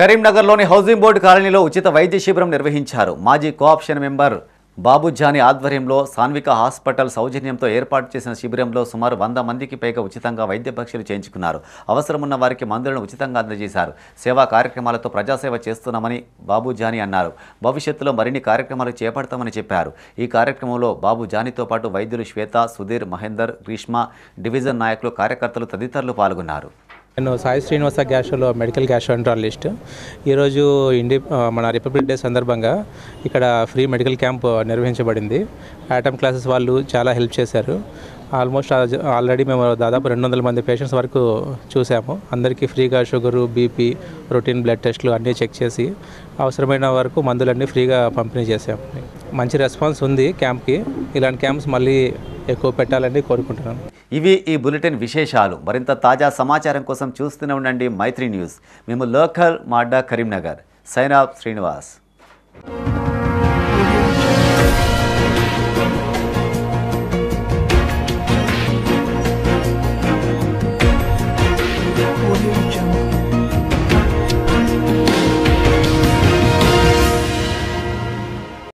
కరీంనగర్లోని హౌసింగ్ బోర్డు కాలనీలో ఉచిత వైద్య శిబిరం నిర్వహించారు. మాజీ కోఆప్షన్ మెంబర్ బాబుజానీ ఆధ్వర్యంలో సాన్విక హాస్పిటల్ సౌజన్యంతో ఏర్పాటు చేసిన శిబిరంలో సుమారు 100 మందికి పైగా ఉచితంగా వైద్య పరీక్షలు చేయించుకున్నారు. అవసరమున్న వారికి మందులను ఉచితంగా అందజేశారు. సేవా కార్యక్రమాలతో ప్రజాసేవ చేస్తున్నామని బాబుజానీ అన్నారు. భవిష్యత్తులో మరిన్ని కార్యక్రమాలు చేపడతామని చెప్పారు. ఈ కార్యక్రమంలో బాబుజానీతో పాటు వైద్యులు శ్వేత, సుధీర్, మహేందర్, గ్రీష్మ, డివిజన్ నాయకులు, కార్యకర్తలు తదితరులు పాల్గొన్నారు. నేను సాయి శ్రీనివాస గ్యాస్ట్రోలో మెడికల్ గ్యాస్ట్రోఎంట్రాలజిస్ట్. ఈరోజు మన రిపబ్లిక్ డే సందర్భంగా ఇక్కడ ఫ్రీ మెడికల్ క్యాంప్ నిర్వహించబడింది. ఆటమ్ క్లాసెస్ వాళ్ళు చాలా హెల్ప్ చేశారు. ఆల్మోస్ట్ ఆల్రెడీ మేము దాదాపు 200 మంది పేషెంట్స్ వరకు చూసాము. అందరికీ ఫ్రీగా షుగరు, బీపీ, రొటీన్ బ్లడ్ టెస్టులు అన్నీ చెక్ చేసి అవసరమైన వరకు మందులన్నీ ఫ్రీగా పంపిణీ చేసాము. మంచి రెస్పాన్స్ ఉంది క్యాంప్కి. ఇలాంటి క్యాంప్స్ మళ్ళీ ఎక్కువ పెట్టాలని కోరుకుంటున్నాను. ఇవి ఈ బులెటిన్ విశేషాలు. మరింత తాజా సమాచారం కోసం చూస్తూనే ఉండండి మైత్రి న్యూస్. మేము లోకల్ మాడ్డా కరీంనగర్. Sign off Srinivas.